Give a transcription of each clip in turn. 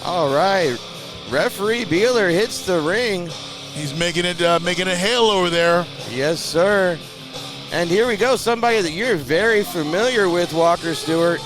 All right. Referee Beeler hits the ring. He's making it hail over there. Yes, sir. And here we go. Somebody that you're very familiar with, Walker Stewart.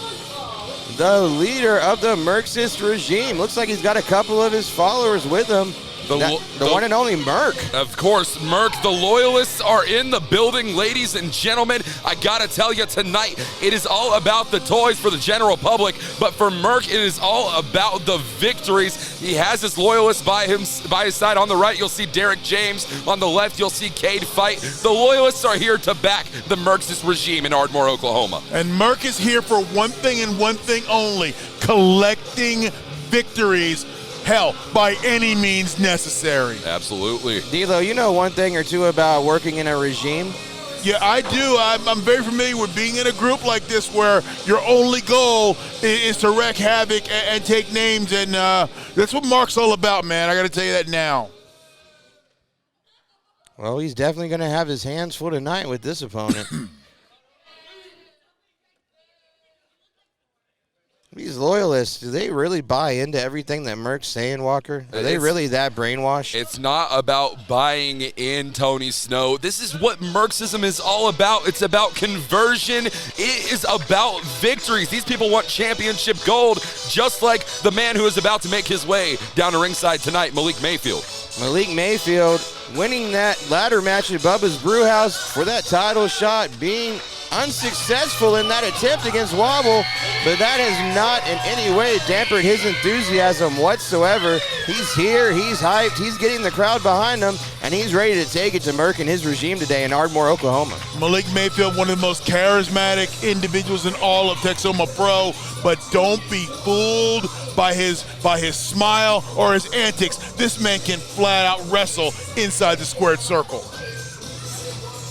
The leader of the Marxist regime. Looks like he's got a couple of his followers with him. The one and only Merc. Of course, Merc. The loyalists are in the building, ladies and gentlemen. I gotta tell you tonight, it is all about the toys for the general public, but for Merc, it is all about the victories. He has his loyalists by his side. On the right, you'll see Derek James. On the left, you'll see Cade Fight. The loyalists are here to back the Marxist regime in Ardmore, Oklahoma. And Merc is here for one thing and one thing only: collecting victories. Hell, by any means necessary. Absolutely. D'Lo, you know one thing or two about working in a regime? Yeah, I do. I'm very familiar with being in a group like this where your only goal is to wreak havoc and take names, and that's what Mark's all about, man. I got to tell you that now. Well, he's definitely going to have his hands full tonight with this opponent. These loyalists, do they really buy into everything that Merc's saying, Walker? Are they really that brainwashed? It's not about buying in, Tony Snow. This is what Marxism is all about. It's about conversion. It is about victories. These people want championship gold, just like the man who is about to make his way down to ringside tonight, Malik Mayfield. Malik Mayfield winning that ladder match at Bubba's Brewhouse for that title shot, being unsuccessful in that attempt against Wobble, but that has not in any way dampened his enthusiasm whatsoever. He's here, he's hyped, he's getting the crowd behind him, and he's ready to take it to Merc and his regime today in Ardmore, Oklahoma. Malik Mayfield, one of the most charismatic individuals in all of Texoma Pro, but don't be fooled by his smile or his antics. This man can flat out wrestle inside the squared circle.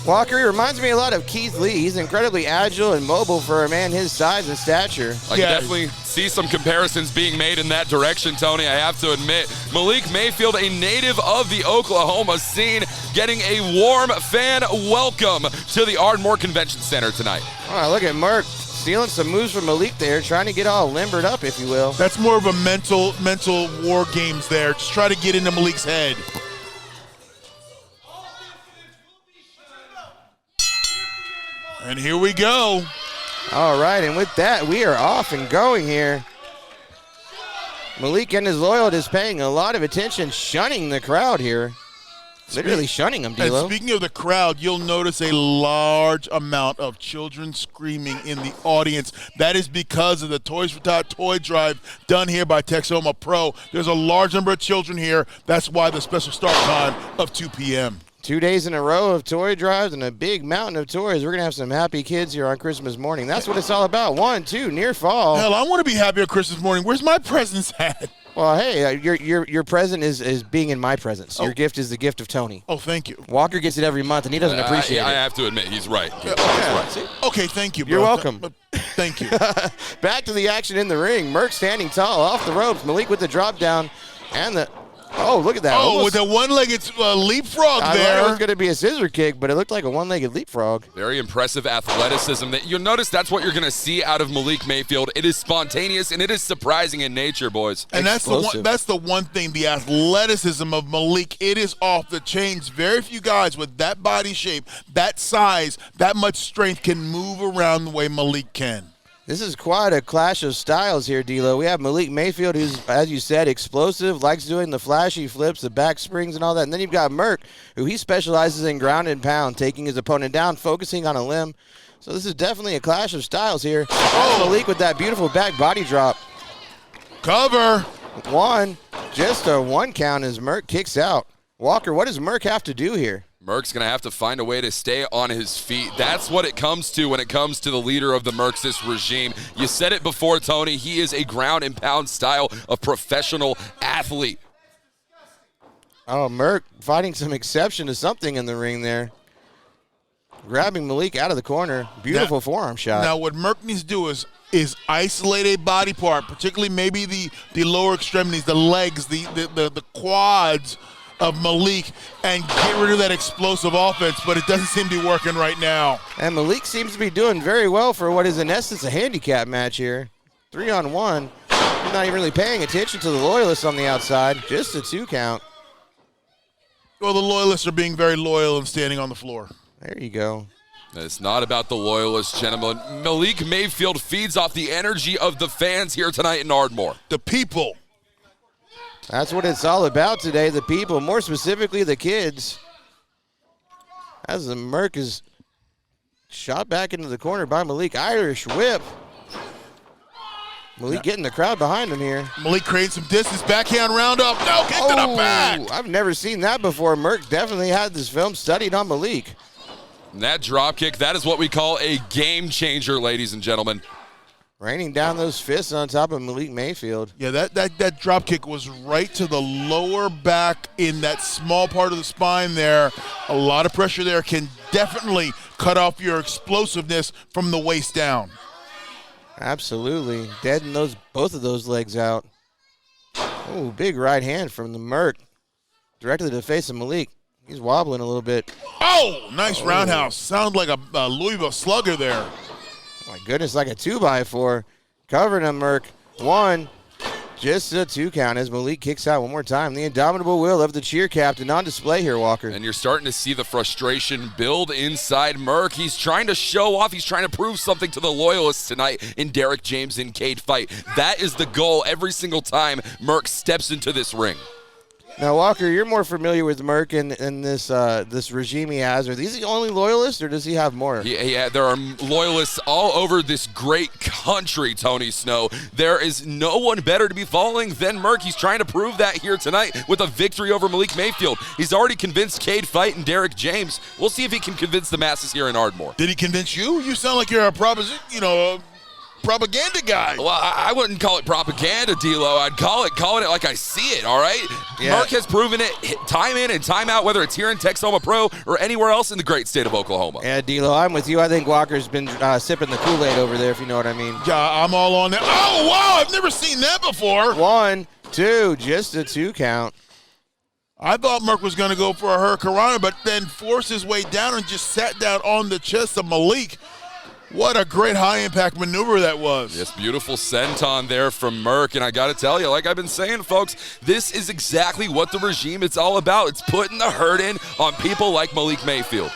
Walker, he reminds me a lot of Keith Lee. He's incredibly agile and mobile for a man his size and stature. I can definitely see some comparisons being made in that direction, Tony, I have to admit. Malik Mayfield, a native of the Oklahoma scene, getting a warm fan welcome to the Ardmore Convention Center tonight. Oh, look at Merc stealing some moves from Malik there, trying to get all limbered up, if you will. That's more of a mental war games there. Just try to get into Malik's head. And here we go. All right, and with that, we are off and going here. Malik and his loyalists paying a lot of attention, shunning the crowd here. Literally shunning them, D'Lo. And speaking of the crowd, you'll notice a large amount of children screaming in the audience. That is because of the Toys for Tot toy drive done here by Texoma Pro. There's a large number of children here. That's why the special start time of 2 p.m. 2 days in a row of toy drives and a big mountain of toys. We're going to have some happy kids here on Christmas morning. That's what it's all about. 1, 2, near fall. Hell, I want to be happy on Christmas morning. Where's my presents at? Well, hey, your present is being in my presence. Your gift is the gift of Tony. Oh, thank you. Walker gets it every month, and he doesn't appreciate it. I have to admit, he's right. Okay, thank you, bro. You're welcome. Thank you. Back to the action in the ring. Merc standing tall off the ropes. Malik with the drop down and the... Oh, look at that. Oh, with a one-legged leapfrog I there. thought it was going to be a scissor kick, but it looked like a one-legged leapfrog. Very impressive athleticism. You'll notice that's what you're going to see out of Malik Mayfield. It is spontaneous, and it is surprising in nature, boys. And that's the one thing, the athleticism of Malik. It is off the chains. Very few guys with that body shape, that size, that much strength can move around the way Malik can. This is quite a clash of styles here, D'Lo. We have Malik Mayfield, who's, as you said, explosive, likes doing the flashy flips, the back springs and all that. And then you've got Merc, who he specializes in ground and pound, taking his opponent down, focusing on a limb. So this is definitely a clash of styles here. Oh, Malik with that beautiful back body drop. Cover. One, just a one count as Merc kicks out. Walker, what does Merc have to do here? Merc's going to have to find a way to stay on his feet. That's what it comes to when it comes to the leader of the Marxist regime. You said it before, Tony. He is a ground and pound style of professional athlete. Oh, Merc finding some exception to something in the ring there. Grabbing Malik out of the corner. Beautiful forearm shot. Now what Merc needs to do is isolate a body part, particularly maybe the lower extremities, the legs, the quads of Malik, and get rid of that explosive offense, but it doesn't seem to be working right now. And Malik seems to be doing very well for what is in essence a handicap match here. 3-on-1. not even really paying attention to the loyalists on the outside. Just a 2 count. Well, the loyalists are being very loyal and standing on the floor. There you go. It's not about the loyalists, gentlemen. Malik Mayfield feeds off the energy of the fans here tonight in Ardmore. The people. That's what it's all about today, the people, more specifically the kids. As the Merc is shot back into the corner by Malik. Irish whip. Malik getting the crowd behind him here. Malik creating some distance. Backhand roundup. No, kick to the back. I've never seen that before. Merc definitely had this film studied on Malik. And that drop kick, that is what we call a game changer, ladies and gentlemen. Raining down those fists on top of Malik Mayfield. Yeah, that drop kick was right to the lower back in that small part of the spine there. A lot of pressure there can definitely cut off your explosiveness from the waist down. Absolutely. Deaden both of those legs out. Oh, big right hand from the Merc. Directly to the face of Malik. He's wobbling a little bit. Oh, nice roundhouse. Sound like a Louisville slugger there. My goodness, like a 2x4. Covering him, Merc. 1. Just a 2 count as Malik kicks out one more time. The indomitable will of the cheer captain on display here, Walker. And you're starting to see the frustration build inside Merc. He's trying to show off. He's trying to prove something to the loyalists tonight in Derek James and Cade fight. That is the goal every single time Merc steps into this ring. Now, Walker, you're more familiar with Merc and this regime he has. Are these the only loyalists, or does he have more? Yeah, there are loyalists all over this great country, Tony Snow. There is no one better to be following than Merc. He's trying to prove that here tonight with a victory over Malik Mayfield. He's already convinced Cade Fight and Derek James. We'll see if he can convince the masses here in Ardmore. Did he convince you? You sound like you're a propaganda guy. Well, I wouldn't call it propaganda, D-Lo. I'd calling it like I see it, all right? Yeah. Merc has proven it time in and time out, whether it's here in Texoma Pro or anywhere else in the great state of Oklahoma. Yeah, D-Lo, I'm with you. I think Walker's been sipping the Kool-Aid over there, if you know what I mean. Yeah, I'm all on that. Oh, wow, I've never seen that before. 1, 2, just a 2 count. I thought Merc was going to go for a hurricanrana, but then forced his way down and just sat down on the chest of Malik. What a great high-impact maneuver that was. Yes, beautiful senton there from Merc, and I got to tell you, like I've been saying, folks, this is exactly what the regime is all about. It's putting the hurt in on people like Malik Mayfield.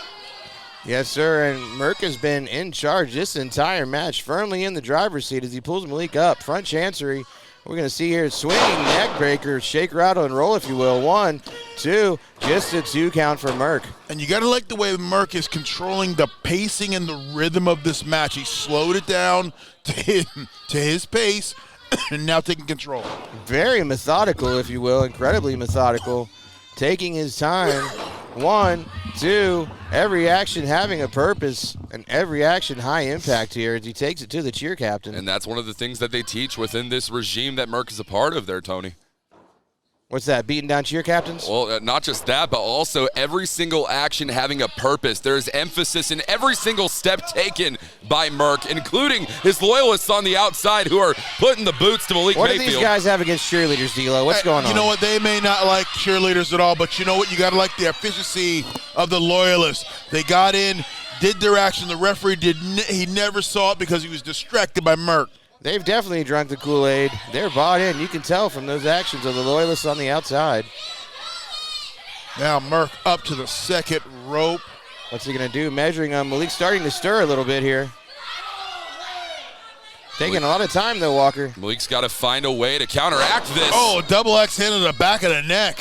Yes, sir, and Merc has been in charge this entire match, firmly in the driver's seat as he pulls Malik up. Front chancery. We're going to see here swinging neck breaker, shake, rattle, and roll, if you will. 1, 2, just a 2 count for Merc. And you got to like the way Merc is controlling the pacing and the rhythm of this match. He slowed it down to his pace and now taking control. Very methodical, if you will, incredibly methodical. Taking his time. 1, 2, every action having a purpose and every action high impact here as he takes it to the cheer captain. And that's one of the things that they teach within this regime that Merc is a part of there, Tony. What's that, beating down cheer captains? Well, not just that, but also every single action having a purpose. There's emphasis in every single step taken by Merc, including his loyalists on the outside who are putting the boots to Malik Mayfield. What do these guys have against cheerleaders, D-Lo? What's going on? You know what? They may not like cheerleaders at all, but you know what? You got to like the efficiency of the loyalists. They got in, did their action. The referee he never saw it because he was distracted by Merc. They've definitely drunk the Kool-Aid. They're bought in. You can tell from those actions of the loyalists on the outside. Now Merc up to the second rope. What's he going to do? Measuring on Malik's starting to stir a little bit here. Taking a lot of time, though, Walker. Malik's got to find a way to counteract this. Oh, double axe hand to the back of the neck.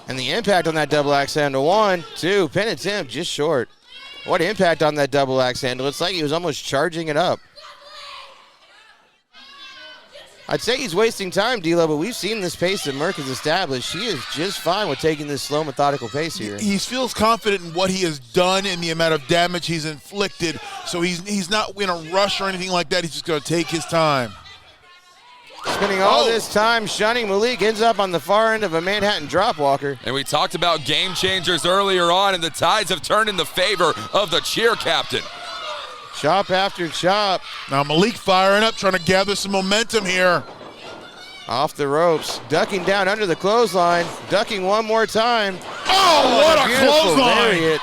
And the impact on that double axe handle. 1, 2, pin attempt, just short. What impact on that double axe handle? It's like he was almost charging it up. I'd say he's wasting time, D-Lo, but we've seen this pace that Merc has established. He is just fine with taking this slow, methodical pace here. He feels confident in what he has done and the amount of damage he's inflicted, so he's not in a rush or anything like that. He's just going to take his time. Spending all this time shunning Malik, ends up on the far end of a Manhattan drop, Walker. And we talked about game changers earlier on, and the tides have turned in the favor of the cheer captain. Chop after chop. Now Malik firing up, trying to gather some momentum here. Off the ropes, ducking down under the clothesline, ducking one more time. Oh, what a clothesline! Lariat.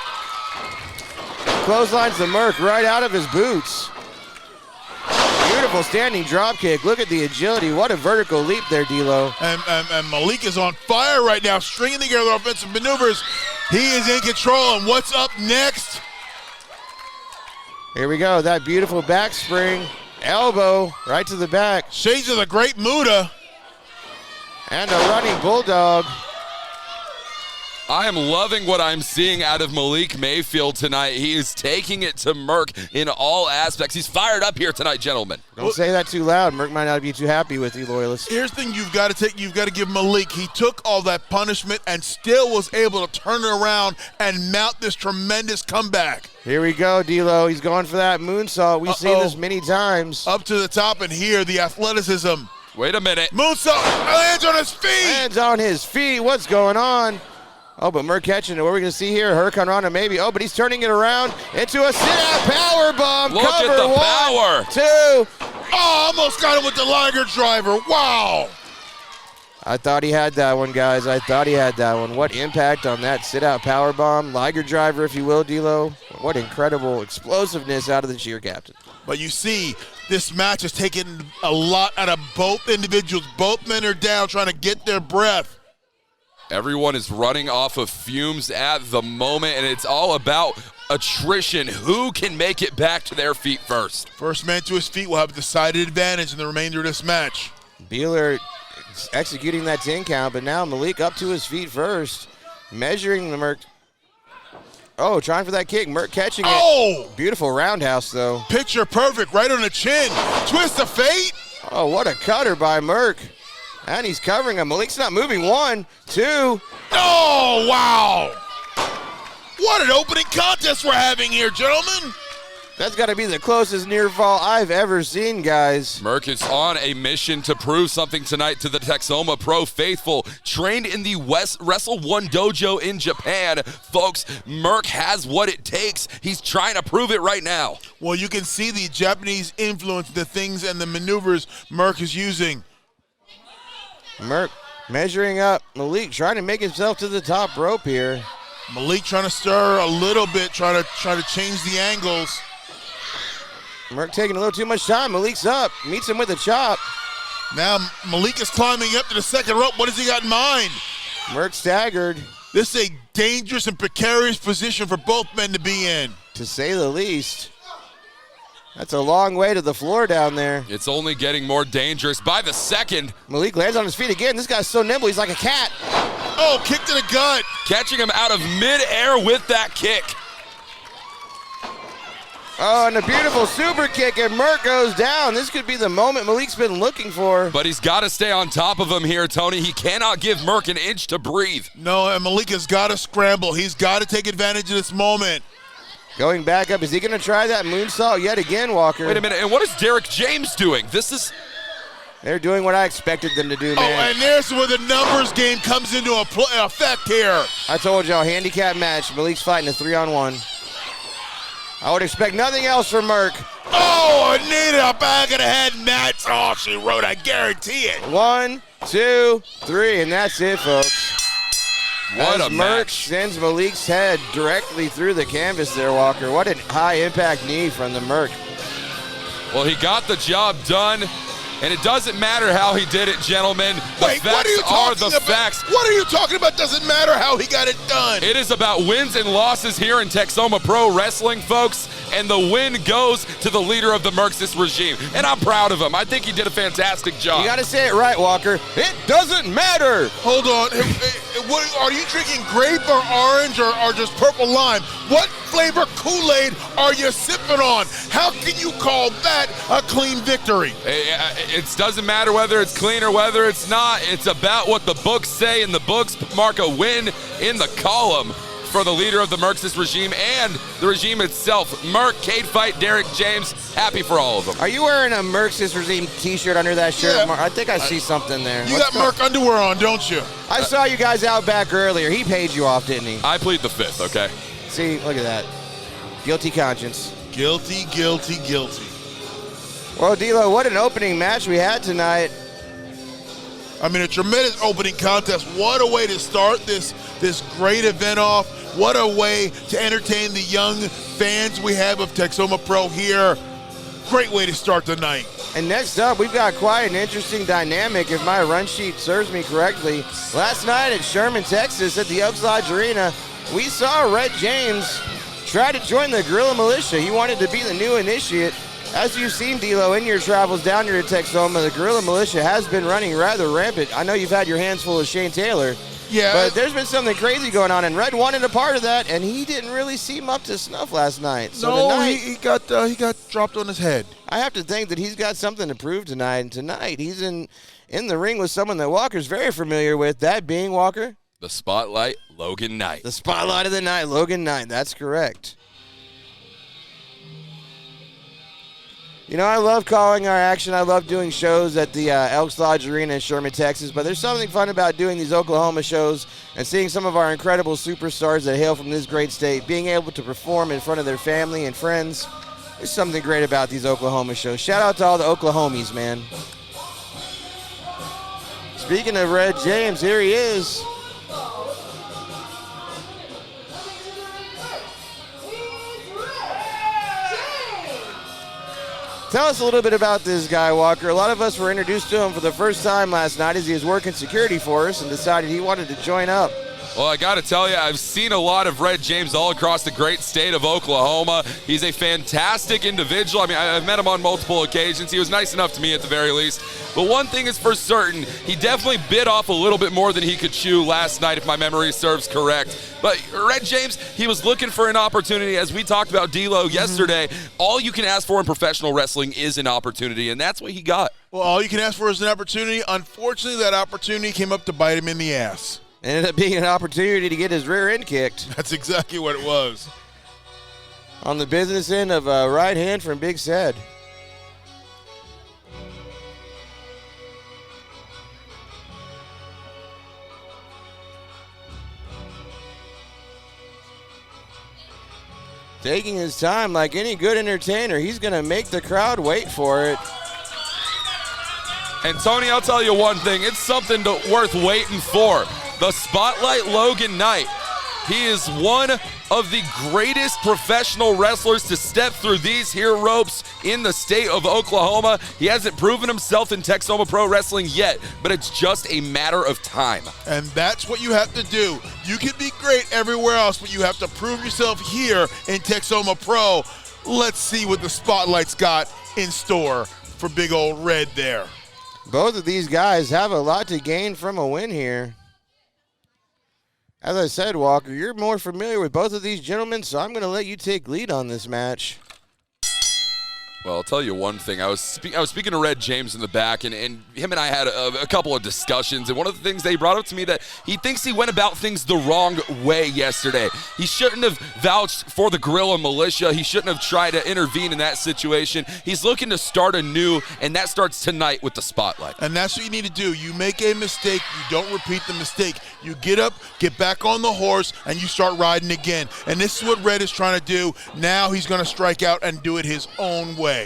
Clotheslines the Merc right out of his boots. beautiful standing drop kick. Look at the agility. What a vertical leap there, D'Lo. And Malik is on fire right now, stringing together offensive maneuvers. He is in control, and what's up next? Here we go, that beautiful back spring. Elbow right to the back. Shades of the great Muda. And a running bulldog. I am loving what I'm seeing out of Malik Mayfield tonight. He is taking it to Merc in all aspects. He's fired up here tonight, gentlemen. Don't say that too loud. Merc might not be too happy with you, loyalists. Here's the thing you've got to give Malik. He took all that punishment and still was able to turn it around and mount this tremendous comeback. Here we go, D'Lo. He's going for that moonsault. We've seen this many times. Up to the top, and here the athleticism. Wait a minute. Moonsault, lands on his feet. Lands on his feet. What's going on? Oh, but Merc catching it. What are we going to see here? Hurricane Rana maybe. Oh, but he's turning it around into a sit-out power bomb. Look Cover at the one, power. 2. Oh, almost got him with the Liger driver. Wow. I thought he had that one, guys. I thought he had that one. What impact on that sit-out power bomb. Liger driver, if you will, D'Lo. What incredible explosiveness out of the cheer captain. But you see, this match has taken a lot out of both individuals. Both men are down trying to get their breath. Everyone is running off of fumes at the moment, and it's all about attrition. Who can make it back to their feet first? First man to his feet will have a decided advantage in the remainder of this match. Beeler executing that 10 count, but now Malik up to his feet first. Measuring the Merc. Oh, trying for that kick. Merc catching it. Oh! Beautiful roundhouse, though. Picture perfect, right on the chin. Twist of fate. Oh, what a cutter by Merc. And he's covering him. Malik's not moving. 1, 2. Oh, wow. What an opening contest we're having here, gentlemen. That's got to be the closest near fall I've ever seen, guys. Merc is on a mission to prove something tonight to the Texoma Pro faithful. Trained in the Wrestle One dojo in Japan. Folks, Merc has what it takes. He's trying to prove it right now. Well, you can see the Japanese influence, the things and the maneuvers Merc is using. Merc measuring up. Malik trying to make himself to the top rope here. Malik trying to stir a little bit, try to change the angles. Merc taking a little too much time. Malik's up. Meets him with a chop. Now Malik is climbing up to the second rope. What does he got in mind? Merc staggered. This is a dangerous and precarious position for both men to be in. To say the least. That's a long way to the floor down there. It's only getting more dangerous by the second. Malik lands on his feet again. This guy's so nimble. He's like a cat. Oh, kick to the gut. Catching him out of midair with that kick. Oh, and a beautiful super kick, and Merc goes down. This could be the moment Malik's been looking for. But he's got to stay on top of him here, Tony. He cannot give Merc an inch to breathe. No, and Malik has got to scramble. He's got to take advantage of this moment. Going back up. Is he going to try that moonsault yet again, Walker? Wait a minute. And what is Derek James doing? They're doing what I expected them to do, man. Oh, and there's where the numbers game comes into effect here. I told y'all, handicap match. Malik's fighting a 3-on-1. I would expect nothing else from Merc. Oh, Anita, back of the head match. Oh, she wrote, I guarantee it. 1, 2, 3, and that's it, folks. What As a Merc match. sends Malik's head directly through the canvas there, Walker. What a high-impact knee from the Merc. Well, he got the job done, and it doesn't matter how he did it, gentlemen. Wait, what are you talking about? Facts. What are you talking about? Doesn't matter how he got it done. It is about wins and losses here in Texoma Pro Wrestling, folks, and the win goes to the leader of the Merxis regime, and I'm proud of him. I think he did a fantastic job. You got to say it right, Walker. It doesn't matter. Hold on. What, are you drinking grape or orange or just purple lime? What flavor Kool-Aid are you sipping on? How can you call that a clean victory? It doesn't matter whether it's clean or whether it's not. It's about what the books say, and the books mark a win in the column for the leader of the Merxis regime and the regime itself. Merc, Cade Fight, Derek James, happy for all of them. Are you wearing a Merxis regime t-shirt under that shirt? Yeah. I think I see something there. You got Merc underwear on, don't you? I saw you guys out back earlier. He paid you off, didn't he? I plead the fifth, okay? See, look at that. Guilty conscience. Guilty, guilty, guilty. Well, D'Lo, what an opening match we had tonight. I mean, a tremendous opening contest. What a way to start this great event off. What a way to entertain the young fans we have of Texoma Pro here. Great way to start the night. And next up, we've got quite an interesting dynamic, if my run sheet serves me correctly. Last night at Sherman, Texas, at the Elks Lodge Arena, we saw Red James try to join the Guerrilla Militia. He wanted to be the new initiate. As you've seen, D'Lo, in your travels down here to Texoma, the Guerrilla Militia has been running rather rampant. I know you've had your hands full of Shane Taylor. Yeah. But there's been something crazy going on, and Red wanted a part of that, and he didn't really seem up to snuff last night. So no, tonight, he got dropped on his head. I have to think that he's got something to prove tonight. And tonight, he's in the ring with someone that Walker's very familiar with, that being Walker. The Spotlight, Logan Knight. The Spotlight of the Night, Logan Knight. That's correct. You know, I love calling our action. I love doing shows at the Elks Lodge Arena in Sherman, Texas. But there's something fun about doing these Oklahoma shows and seeing some of our incredible superstars that hail from this great state being able to perform in front of their family and friends. There's something great about these Oklahoma shows. Shout out to all the Oklahomies, man. Speaking of Red James, here he is. Tell us a little bit about this guy, Walker. A lot of us were introduced to him for the first time last night as he was working security for us and decided he wanted to join up. Well, I got to tell you, I've seen a lot of Red James all across the great state of Oklahoma. He's a fantastic individual. I mean, I've met him on multiple occasions. He was nice enough to me at the very least. But one thing is for certain, he definitely bit off a little bit more than he could chew last night, if my memory serves correct. But Red James, he was looking for an opportunity. As we talked about D'Lo yesterday, all you can ask for in professional wrestling is an opportunity, and that's what he got. Well, all you can ask for is an opportunity. Unfortunately, that opportunity came up to bite him in the ass. Ended up being an opportunity to get his rear end kicked. That's exactly what it was. On the business end of a right hand from Big Said. Taking his time like any good entertainer. He's going to make the crowd wait for it. And Tony, I'll tell you one thing. It's something worth waiting for. The Spotlight Logan Knight. He is one of the greatest professional wrestlers to step through these here ropes in the state of Oklahoma. He hasn't proven himself in Texoma Pro Wrestling yet, but it's just a matter of time. And that's what you have to do. You can be great everywhere else, but you have to prove yourself here in Texoma Pro. Let's see what the Spotlight's got in store for big old Red there. Both of these guys have a lot to gain from a win here. As I said, Walker, you're more familiar with both of these gentlemen, so I'm going to let you take lead on this match. Well, I'll tell you one thing. I was speaking to Red James in the back, and him and I had a couple of discussions, and one of the things they brought up to me that he thinks he went about things the wrong way yesterday. He shouldn't have vouched for the Guerrilla Militia. He shouldn't have tried to intervene in that situation. He's looking to start anew, and that starts tonight with the Spotlight. And that's what you need to do. You make a mistake, you don't repeat the mistake. You get up, get back on the horse, and you start riding again. And this is what Red is trying to do. Now he's going to strike out and do it his own way.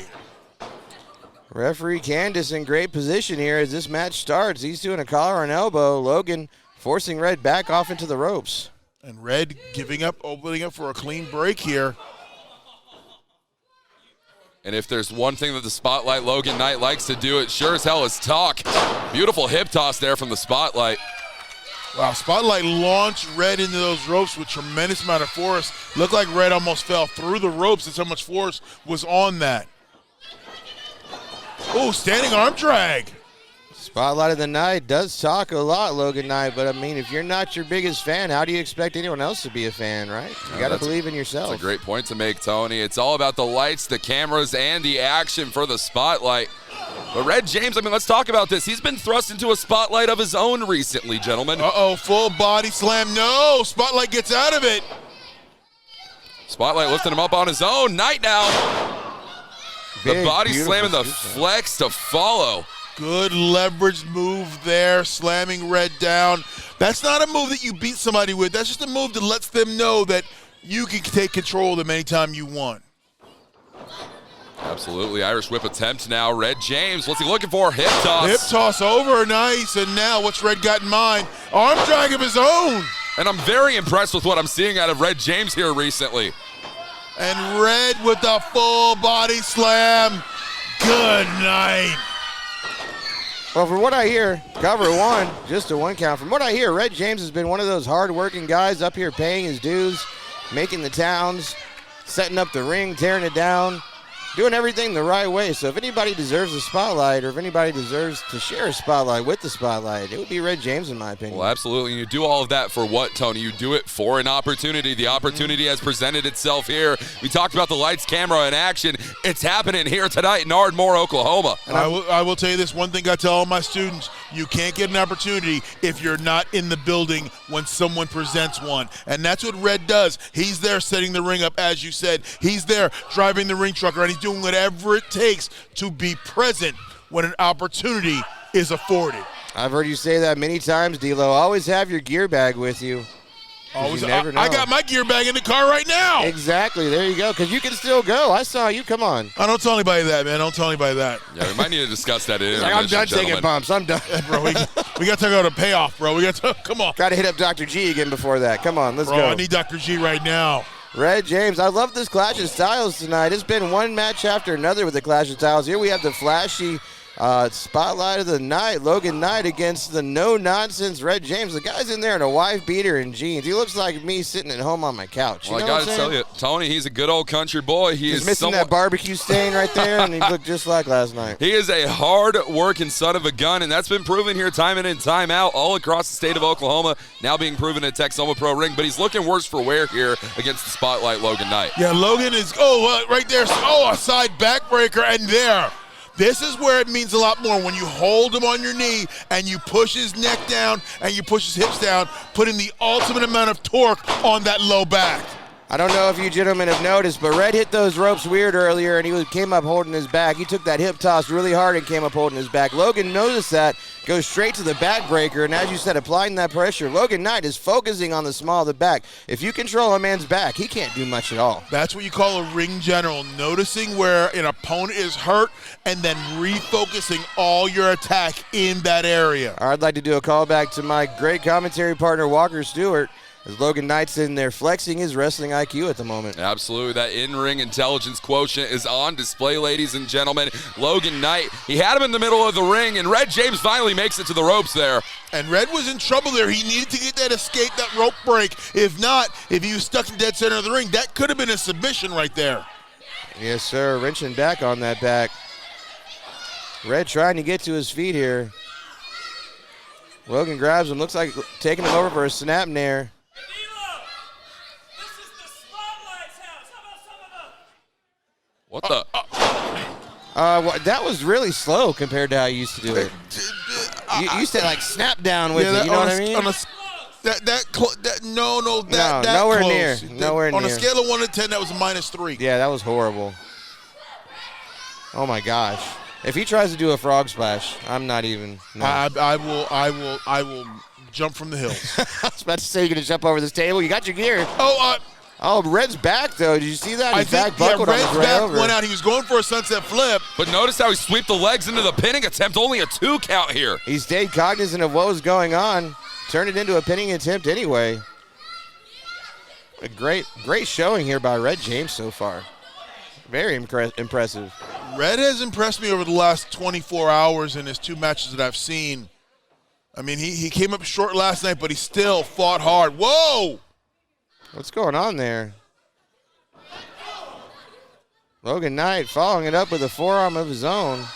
Referee Candace in great position here as this match starts. He's doing a collar and elbow. Logan forcing Red back off into the ropes. And Red giving up, opening up for a clean break here. And if there's one thing that the Spotlight Logan Knight likes to do, it sure as hell is talk. Beautiful hip toss there from the Spotlight. Wow, Spotlight launched Red into those ropes with tremendous amount of force. Looked like Red almost fell through the ropes. That's how much force was on that. Oh, standing arm drag. Spotlight of the Night does talk a lot, Logan Knight, but I mean, if you're not your biggest fan, how do you expect anyone else to be a fan, right? You got to believe in yourself. That's a great point to make, Tony. It's all about the lights, the cameras, and the action for the Spotlight. But Red James, I mean, let's talk about this. He's been thrust into a spotlight of his own recently, gentlemen. Uh-oh, full body slam. No, Spotlight gets out of it. Spotlight lifting him up on his own. Knight now. The body slam and the flex to follow. Good leverage move there, slamming Red down. That's not a move that you beat somebody with. That's just a move that lets them know that you can take control of them anytime you want. Absolutely. Irish whip attempt now. Red James, what's he looking for? Hip toss. Hip toss over, nice. And now what's Red got in mind? Arm drag of his own. And I'm very impressed with what I'm seeing out of Red James here recently. And Red with the full body slam. Good night. Well, from what I hear, cover one, just a 1 count. From what I hear, Red James has been one of those hard-working guys up here paying his dues, making the towns, setting up the ring, tearing it down, doing everything the right way. So if anybody deserves a spotlight or if anybody deserves to share a spotlight with the spotlight, it would be Red James in my opinion. Well, absolutely. And you do all of that for what, Tony? You do it for an opportunity. The opportunity has presented itself here. We talked about the lights, camera, and action. It's happening here tonight in Ardmore, Oklahoma. And I will tell you this one thing I tell all my students. You can't get an opportunity if you're not in the building when someone presents one. And that's what Red does. He's there setting the ring up, as you said. He's there driving the ring truck, and he's doing whatever it takes to be present when an opportunity is afforded. I've heard you say that many times, D-Lo. Always have your gear bag with you. Always, you never know. I got my gear bag in the car right now. Exactly. There you go. Because you can still go. I saw you. Come on. I don't tell anybody that, man. Don't tell anybody that. Yeah, we might need to discuss that in I'm done taking bumps. I'm done. Bro, we got to talk about a payoff, bro. We got to come on. Got to hit up Dr. G again before that. Come on. Let's Bro, go. I need Dr. G right now. Red James, I love this clash of styles tonight. It's been one match after another with the clash of styles. Here we have the flashy spotlight of the night, Logan Knight against the no-nonsense Red James. The guy's in there in a wife beater and jeans. He looks like me sitting at home on my couch. Well, I got to tell you, Tony, he's a good old country boy. He's missing that barbecue stain right there, and he looked just like last night. He is a hard-working son of a gun, and that's been proven here time in and time out all across the state of Oklahoma, now being proven at Texoma Pro Ring. But he's looking worse for wear here against the spotlight Logan Knight. Yeah, Logan is, right there. Oh, a side backbreaker, and there. This is where it means a lot more when you hold him on your knee and you push his neck down and you push his hips down, putting the ultimate amount of torque on that low back. I don't know if you gentlemen have noticed, but Red hit those ropes weird earlier, and he came up holding his back. He took that hip toss really hard and came up holding his back. Logan noticed that, goes straight to the backbreaker, and as you said, applying that pressure, Logan Knight is focusing on the small of the back. If you control a man's back, he can't do much at all. That's what you call a ring general, noticing where an opponent is hurt and then refocusing all your attack in that area. I'd like to do a callback to my great commentary partner, Walker Stewart, as Logan Knight's in there flexing his wrestling IQ at the moment. Absolutely. That in-ring intelligence quotient is on display, ladies and gentlemen. Logan Knight, he had him in the middle of the ring, and Red James finally makes it to the ropes there. And Red was in trouble there. He needed to get that escape, that rope break. If not, if he was stuck in dead center of the ring, that could have been a submission right there. Yes, sir. Wrenching back on that back. Red trying to get to his feet here. Logan grabs him. Looks like taking him over for a snap nair. What the? That was really slow compared to how you used to do it. You used to like snap down with it. You know what I mean? Nowhere near. Nowhere near. On a scale of 1 to 10, that was a -3. Yeah, that was horrible. Oh my gosh! If he tries to do a frog splash, I'm not even. No. I will jump from the hills. I was about to say you're gonna jump over this table. You got your gear. Oh, Red's back, though. Did you see that? His back buckled on his Red's way back over. went out. He was going for a sunset flip. But notice how he swept the legs into the pinning attempt. Only a 2 count here. He stayed cognizant of what was going on. Turned it into a pinning attempt anyway. A great showing here by Red James so far. Very impressive. Red has impressed me over the last 24 hours in his 2 matches that I've seen. I mean, he came up short last night, but he still fought hard. Whoa! What's going on there? Logan Knight following it up with a forearm of his own.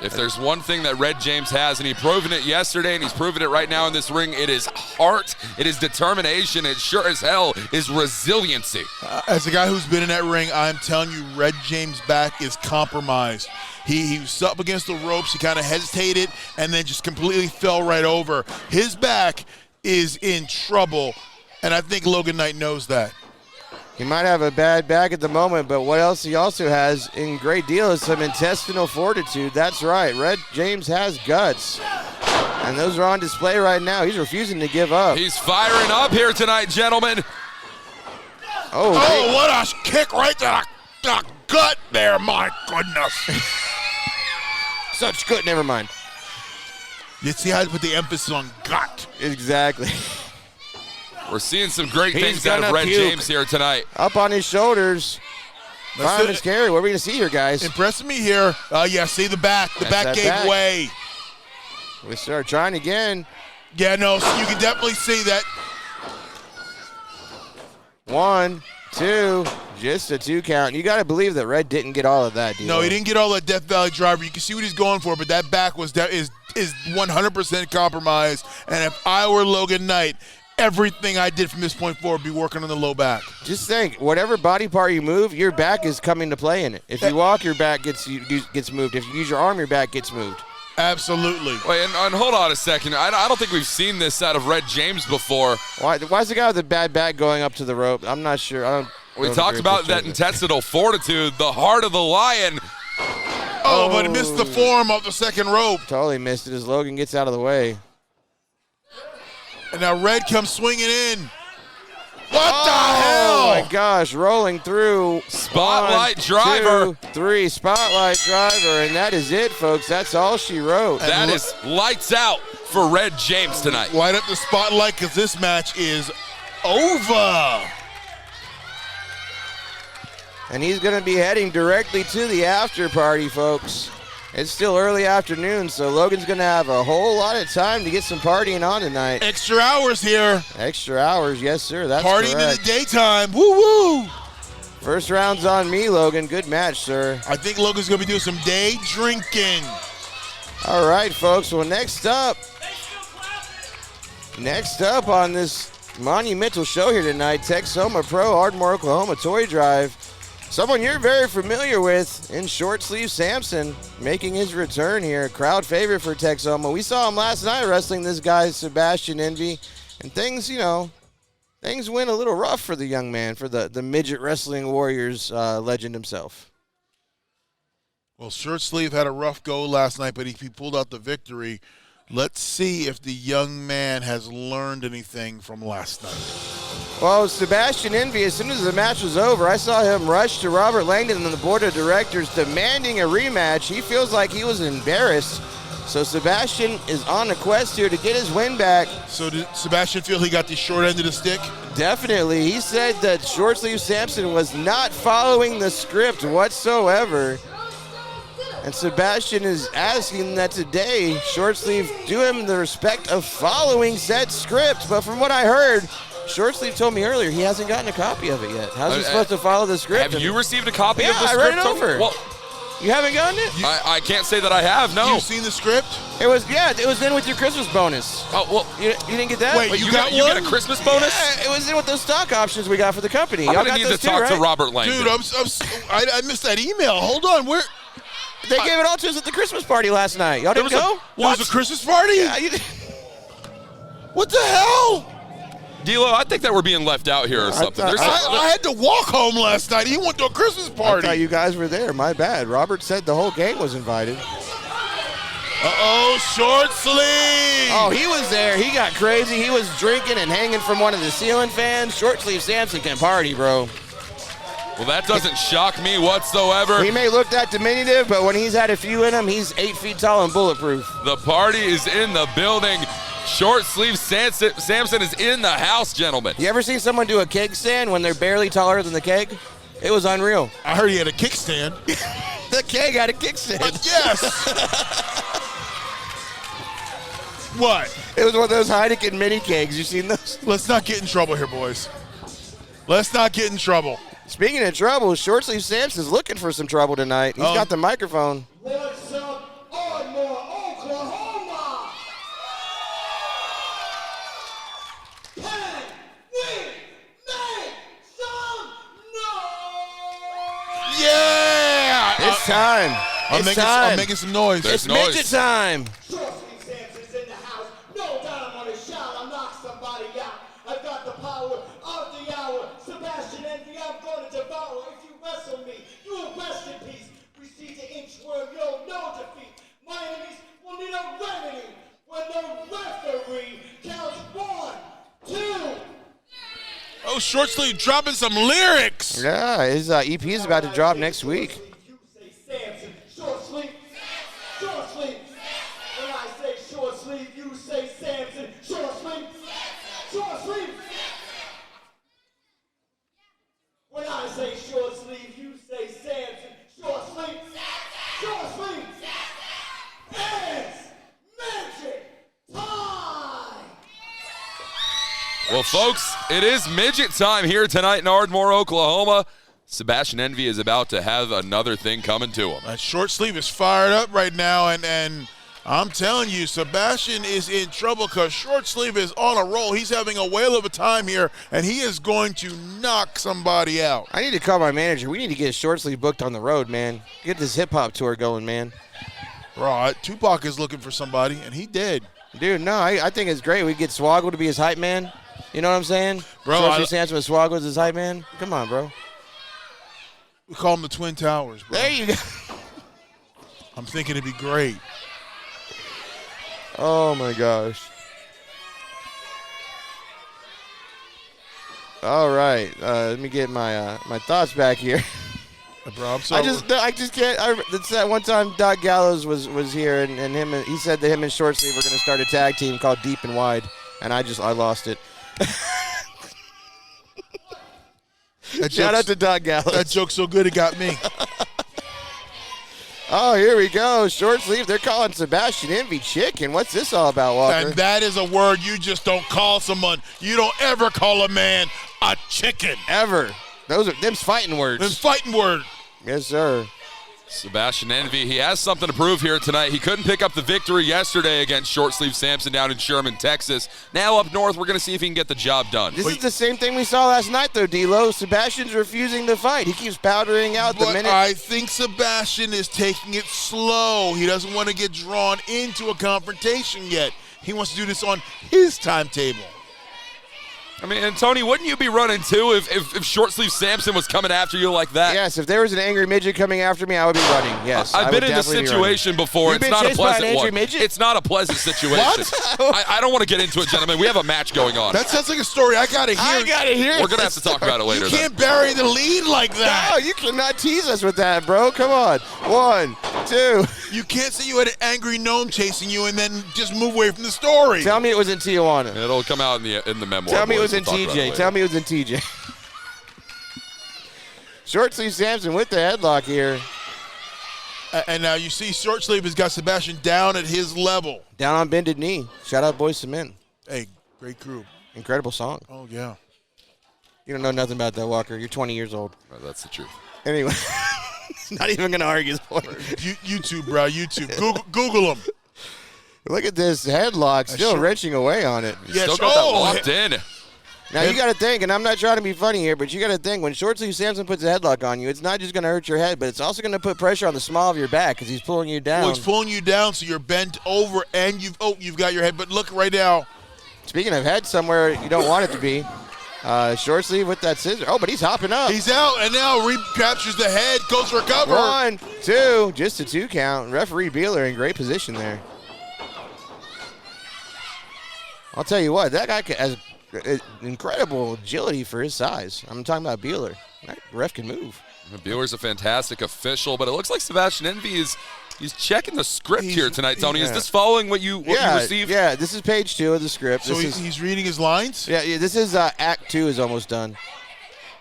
If there's one thing that Red James has, and he proven it yesterday and he's proven it right now in this ring, it is heart, it is determination, it sure as hell is resiliency. As a guy who's been in that ring, I'm telling you, Red James' back is compromised. He was up against the ropes, he kind of hesitated, and then just completely fell right over. His back is in trouble, and I think Logan Knight knows that. He might have a bad back at the moment, but what else he also has in great deal is some intestinal fortitude. That's right. Red James has guts. And those are on display right now. He's refusing to give up. He's firing up here tonight, gentlemen. Oh, what a kick right to the gut there, my goodness. Such good, never mind. You see how I put the emphasis on gut. Exactly. We're seeing some great things out of Red James here tonight. Up on his shoulders. Fireman's carry. What are we going to see here, guys? Impressing me here. Yeah, see the back. The back gave way. We start trying again. Yeah, no, so you can definitely see that. 1, 2, just a 2 count. You got to believe that Red didn't get all of that, dude. No, he didn't get all that Death Valley driver. You can see what he's going for, but that back is 100% compromised. And if I were Logan Knight, everything I did from this point forward would be working on the low back. Just think, whatever body part you move, your back is coming to play in it. If you walk, your back gets moved. If you use your arm, your back gets moved. Absolutely. Wait, and hold on a second. I don't think we've seen this out of Red James before. Why's the guy with the bad back going up to the rope? I'm not sure. We talked about that intestinal fortitude, the heart of the lion. Oh, but he missed the forearm off the second rope. Totally missed it as Logan gets out of the way. And now Red comes swinging in. What the hell? Oh, my gosh. Rolling through. Spotlight 1, driver. 2, 3. Spotlight driver. And that is it, folks. That's all she wrote. That is lights out for Red James tonight. Light up the spotlight because this match is over. And he's going to be heading directly to the after party, folks. It's still early afternoon, so Logan's going to have a whole lot of time to get some partying on tonight. Extra hours here. Extra hours, yes, sir. That's partying correct. in the daytime. Woo-woo. First round's on me, Logan. Good match, sir. I think Logan's going to be doing some day drinking. All right, folks. Well, next up on this monumental show here tonight, Texoma Pro Ardmore, Oklahoma Toy Drive. Someone you're very familiar with in Short Sleeve Samson making his return here. Crowd favorite for Texoma. We saw him last night wrestling this guy, Sebastian Envy. And things went a little rough for the young man, for the Midget Wrestling Warriors legend himself. Well, Short Sleeve had a rough go last night, but he pulled out the victory. Let's see if the young man has learned anything from last night. Well, Sebastian Envy, as soon as the match was over, I saw him rush to Robert Langdon and the board of directors demanding a rematch. He feels like he was embarrassed. So Sebastian is on a quest here to get his win back. So did Sebastian feel he got the short end of the stick? Definitely. He said that Short Sleeve Samson was not following the script whatsoever. And Sebastian is asking that today Short Sleeve do him the respect of following said script. But from what I heard, Short Sleeve told me earlier he hasn't gotten a copy of it yet. How's he supposed to follow the script? Have you received a copy of the Yeah, I script? read it over. Well, you haven't gotten it? I can't say that I have, no. You seen the script? It was in with your Christmas bonus. Oh, well, You didn't get that? Wait, you got you get one? a Christmas bonus? Yeah, it was in with those stock options we got for the company. I'm Y'all going to got need those to too, talk to right? Robert Langdon. Dude, I missed that email. Hold on. Where? They gave it all to us at the Christmas party last night. Y'all didn't go? Was a Christmas party? Yeah, you did. What the hell? D'Lo, I think that we're being left out here or something. I had to walk home last night. He went to a Christmas I party. thought you guys were there. My bad. Robert said the whole gang was invited. Uh-oh, Short Sleeve. Oh, he was there. He got crazy. He was drinking and hanging from one of the ceiling fans. Short Sleeve Samson can party, bro. Well, that doesn't shock me whatsoever. He may look that diminutive, but when he's had a few in him, he's 8 feet tall and bulletproof. The party is in the building. Short Sleeve Samson is in the house, gentlemen. You ever seen someone do a keg stand when they're barely taller than the keg? It was unreal. I heard he had a kickstand. The keg had a kickstand. Yes. What? It was one of those Heineken mini kegs. You seen those? Let's not get in trouble here, boys. Let's not get in trouble. Speaking of trouble, Short Sleeve Samson's looking for some trouble tonight. He's got the microphone. What's up, Ardmore, Oklahoma? Can we make some noise? Yeah. It's time. I'm making some noise. It's noise. midget time. Short Sleeve Samson's in the house. No doubt I'm gonna shout. I'll knock somebody out. I've got the power of the hour. Sebastian Envy, I'm gonna devour. If you wrestle me, you will rest in peace. Receive the inchworm, you'll know defeat. My enemies will need a remedy when the referee counts 1, 2. Oh, Short Sleeve dropping some lyrics. Yeah, his EP is about to drop next week. You say Samson, short sleeve, short sleeve. When I say short sleeve, you say Samson, short sleeve, short sleeve. When I say short sleeve, you say Well, folks, it is midget time here tonight in Ardmore, Oklahoma. Sebastian Envy is about to have another thing coming to him. That short sleeve is fired up right now, and I'm telling you, Sebastian is in trouble because short sleeve is on a roll. He's having a whale of a time here, and he is going to knock somebody out. I need to call my manager. We need to get short sleeve booked on the road, man. Get this hip-hop tour going, man. Right, Tupac is looking for somebody, and he did. Dude, no, I think it's great. We get Swoggle to be his hype man. You know what I'm saying? Bro, Short sleeve Samson with Swoggle as his hype man. Come on, bro. We call them the Twin Towers, bro. There you go. I'm thinking it'd be great. Oh, my gosh. All right. Let me get my my thoughts back here. Bro, I'm sorry. I just can't. It's that one time Doc Gallows was here, and he said that him and Short Sleeve were going to start a tag team called Deep and Wide, and I lost it. Shout out to Doc Gallows. That joke's so good it got me. Oh, here we go. Short Sleeve. They're calling Sebastian Envy chicken. What's this all about, Walker? And that is a word you just don't call someone. You don't ever call a man a chicken. Ever. Them's fighting words. Them fighting word. Yes, sir. Sebastian Envy, he has something to prove here tonight. He couldn't pick up the victory yesterday against Short Sleeve Samson down in Sherman, Texas. Now up north, we're going to see if he can get the job done. This is the same thing we saw last night, though, D-Lo. Sebastian's refusing to fight. He keeps powdering out the minute. I think Sebastian is taking it slow. He doesn't want to get drawn into a confrontation yet. He wants to do this on his timetable. I mean, and Tony, wouldn't you be running too if Short Sleeve Samson was coming after you like that? Yes, if there was an angry midget coming after me, I would be running. Yes, I've been in this situation before. You've it's been not a chased by an pleasant angry one. midget? It's not a pleasant situation. What? I don't want to get into it, gentlemen. We have a match going on. That sounds like a story I got to hear. We're going to have to talk about it later. You can't bury the lead like that. No, you cannot tease us with that, bro. Come on. 1, 2. You can't say you had an angry gnome chasing you and then just move away from the story. Tell me it was in Tijuana. It'll come out in the memoir. Tell me it boys. was in We'll talk about it TJ. later. Tell me it was in TJ. Short Sleeve Samson with the headlock here. And now you see Short Sleeve has got Sebastian down at his level. Down on bended knee. Shout out Boys to Men. Hey, great crew. Incredible song. Oh, yeah. You don't know nothing about that, Walker. You're 20 years old. Oh, that's the truth. Anyway. Not even going to argue this point. YouTube, bro. YouTube. Google them. Look at this headlock still wrenching away on it. He's still got that locked in. Now, you got to think, and I'm not trying to be funny here, but you got to think, when Short Sleeve Samson puts a headlock on you, it's not just going to hurt your head, but it's also going to put pressure on the small of your back because he's pulling you down. Well, he's pulling you down so you're bent over and you've got your head. But look right now. Speaking of head somewhere you don't want it to be, Short Sleeve with that scissor. Oh, but he's hopping up. He's out, and now recaptures the head, goes for a cover. 1, 2, just a 2 count. Referee Beeler in great position there. I'll tell you what, that guy has incredible agility for his size. I'm talking about Beeler. That ref can move. Beeler's a fantastic official, but it looks like Sebastian Envy he's checking the script here tonight, Tony. Is this following what you received? Yeah, this is page 2 of the script. So he's reading his lines? Yeah, this is Act 2 is almost done.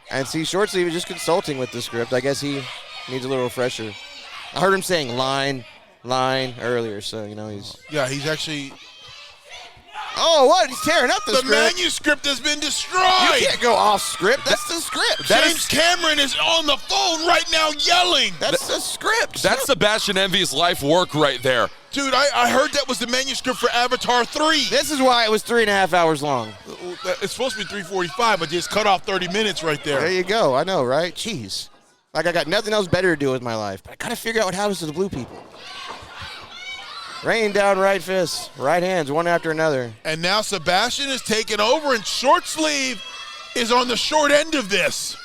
And see, Short Sleeve is just consulting with the script. I guess he needs a little refresher. I heard him saying line earlier, so, he's... Yeah, he's actually... Oh, what? He's tearing up the script. The manuscript has been destroyed. You can't go off script. That's the script. James Cameron is on the phone right now yelling. That's the script. That's Sebastian Envy's life work right there. Dude, I heard that was the manuscript for Avatar 3. This is why it was 3.5 hours long. It's supposed to be 3:45, but just cut off 30 minutes right there. There you go. I know, right? Jeez. Like I got nothing else better to do with my life. But I got to figure out what happens to the blue people. Rain down right fists, right hands, one after another. And now Sebastian is taking over, and Short Sleeve is on the short end of this.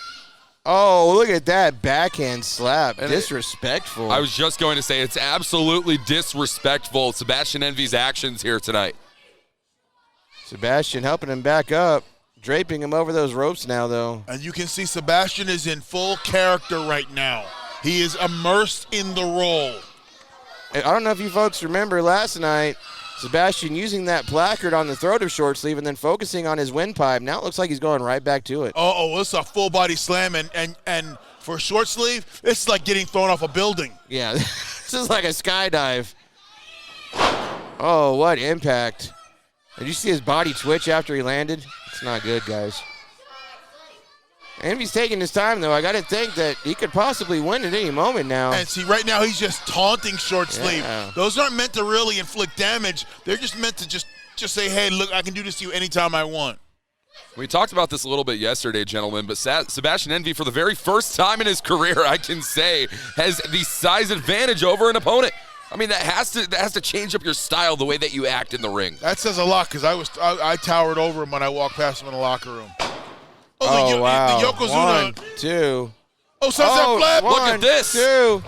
Oh, look at that backhand slap. Disrespectful. I was just going to say it's absolutely disrespectful, Sebastian Envy's actions here tonight. Sebastian helping him back up, draping him over those ropes now, though. And you can see Sebastian is in full character right now. He is immersed in the role. I don't know if you folks remember last night, Sebastian using that placard on the throat of Short Sleeve and then focusing on his windpipe. Now it looks like he's going right back to it. It's a full body slam, and for Short Sleeve, it's like getting thrown off a building. Yeah, this is like a skydive. Oh, what impact. Did you see his body twitch after he landed? It's not good, guys. Envy's taking his time, though. I got to think that he could possibly win at any moment now. And see, right now he's just taunting short sleeve. Yeah. Those aren't meant to really inflict damage. They're just meant to just say, hey, look, I can do this to you anytime I want. We talked about this a little bit yesterday, gentlemen, but Sebastian Envy, for the very first time in his career, I can say, has the size advantage over an opponent. I mean, that has to change up your style, the way that you act in the ring. That says a lot because I towered over him when I walked past him in the locker room. Oh, wow. The Yokozuna. 1, 2. Oh, sunset flip. Look at this. 2.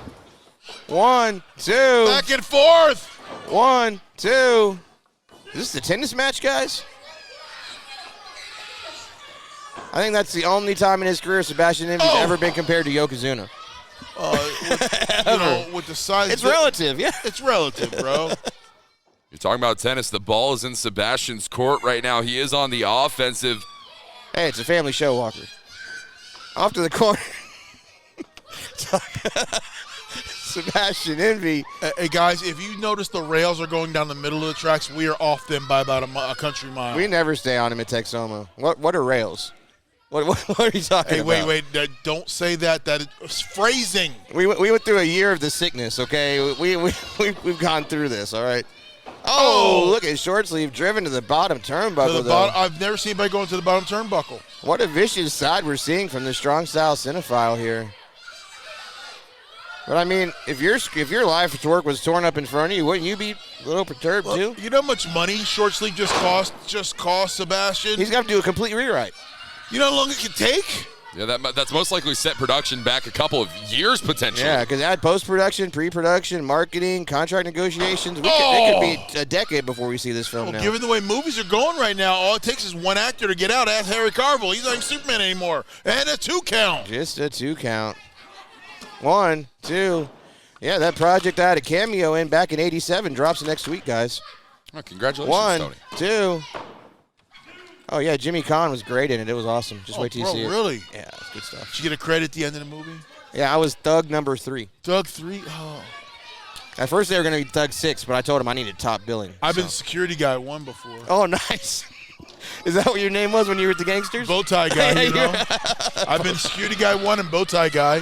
1, 2. Back and forth. 1, 2. Is this the tennis match, guys? I think that's the only time in his career Sebastian Envy's ever been compared to Yokozuna. With the size. It's relative, yeah. It's relative, bro. You're talking about tennis. The ball is in Sebastian's court right now. He is on the offensive. Hey, it's a family show, Walker. Off to the corner. Sebastian Envy. Hey, guys, if you notice the rails are going down the middle of the tracks, we are off them by about a country mile. We never stay on him at Texoma. What are rails? What are you talking about? Hey, wait. Don't say that. That is phrasing. We went through a year of the sickness, okay? We've gone through this, all right? Oh, look at short sleeve driven to the bottom turnbuckle, though. I've never seen anybody going to the bottom turnbuckle. What a vicious side we're seeing from the strong style cinephile here. But, I mean, if your life work was torn up in front of you, wouldn't you be a little perturbed, too? You know how much money short sleeve just cost Sebastian? He's got to do a complete rewrite. You know how long it could take? Yeah, that's most likely set production back a couple of years, potentially. Yeah, because add post-production, pre-production, marketing, contract negotiations. It could be a decade before we see this film now. Given the way movies are going right now, all it takes is one actor to get out. Ask Harry Carville. He's not even Superman anymore. And a 2 count. Just a 2 count. 1, 2. Yeah, that project I had a cameo in back in '87 drops next week, guys. Oh, congratulations, 1, Tony. 2. Oh, yeah, Jimmy Kahn was great in it. It was awesome. Just wait till you see it. Really? Yeah, it's good stuff. Did you get a credit at the end of the movie? Yeah, I was Thug number 3. Thug 3? Oh. At first they were going to be Thug 6, but I told him I needed top billing. I've been security guy 1 before. Oh, nice. Is that what your name was when you were with the Gangsters? Bow tie guy, you know? I've been security guy 1 and bow tie guy.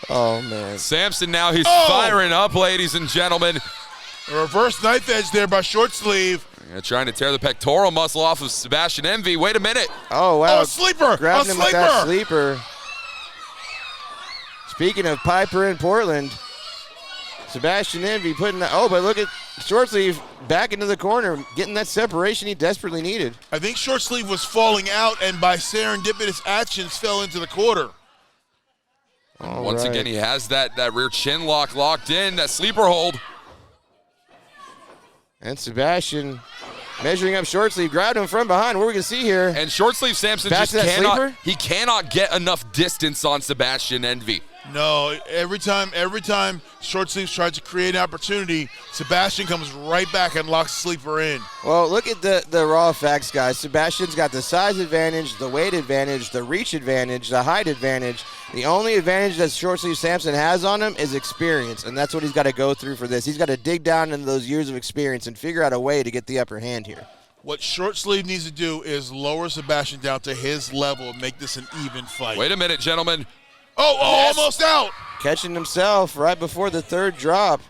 Oh, man. Sampson now, he's firing up, ladies and gentlemen. A reverse knife edge there by short sleeve. Trying to tear the pectoral muscle off of Sebastian Envy. Wait a minute. Oh, wow. Oh, a sleeper. Grabbing him with that sleeper. Speaking of Piper in Portland, Sebastian Envy putting that. Oh, but look at short sleeve back into the corner, getting that separation he desperately needed. I think short sleeve was falling out and by serendipitous actions fell into the quarter. Once again, he has that rear chin lock locked in, that sleeper hold. And Sebastian measuring up short sleeve, grabbed him from behind. What we can see here. And short sleeve Sampson Back just to that sleeper? he cannot get enough distance on Sebastian Envy. No, every time short sleeves tries to create an opportunity, Sebastian comes right back and locks sleeper in. Well, look at the raw facts, guys. Sebastian's got the size advantage, the weight advantage, the reach advantage, the height advantage. The only advantage that short sleeve Sampson has on him is experience, and that's what he's got to go through for this. He's got to dig down into those years of experience and figure out a way to get the upper hand here. What short sleeve needs to do is lower Sebastian down to his level and make this an even fight. Wait a minute, gentlemen. Oh, almost out. Catching himself right before the third drop.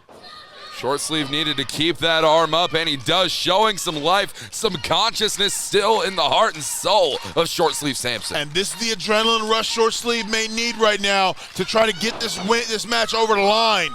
Short sleeve needed to keep that arm up, and he does, showing some life, some consciousness still in the heart and soul of short sleeve Sampson. And this is the adrenaline rush short sleeve may need right now to try to get this match over the line.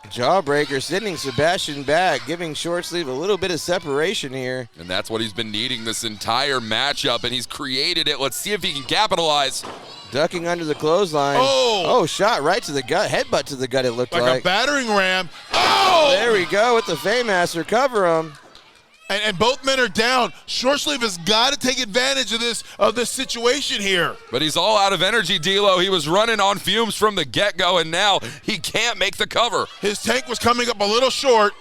Jawbreaker sending Sebastian back, giving short sleeve a little bit of separation here. And that's what he's been needing this entire matchup, and he's created it. Let's see if he can capitalize. Ducking under the clothesline. Oh, shot right to the gut. Headbutt to the gut, it looked like. Like a battering ram. Oh! There we go with the Faymaster. Cover him. And both men are down. Short sleeve has got to take advantage of this situation here. But he's all out of energy, D'Lo. He was running on fumes from the get-go, and now he can't make the cover. His tank was coming up a little short.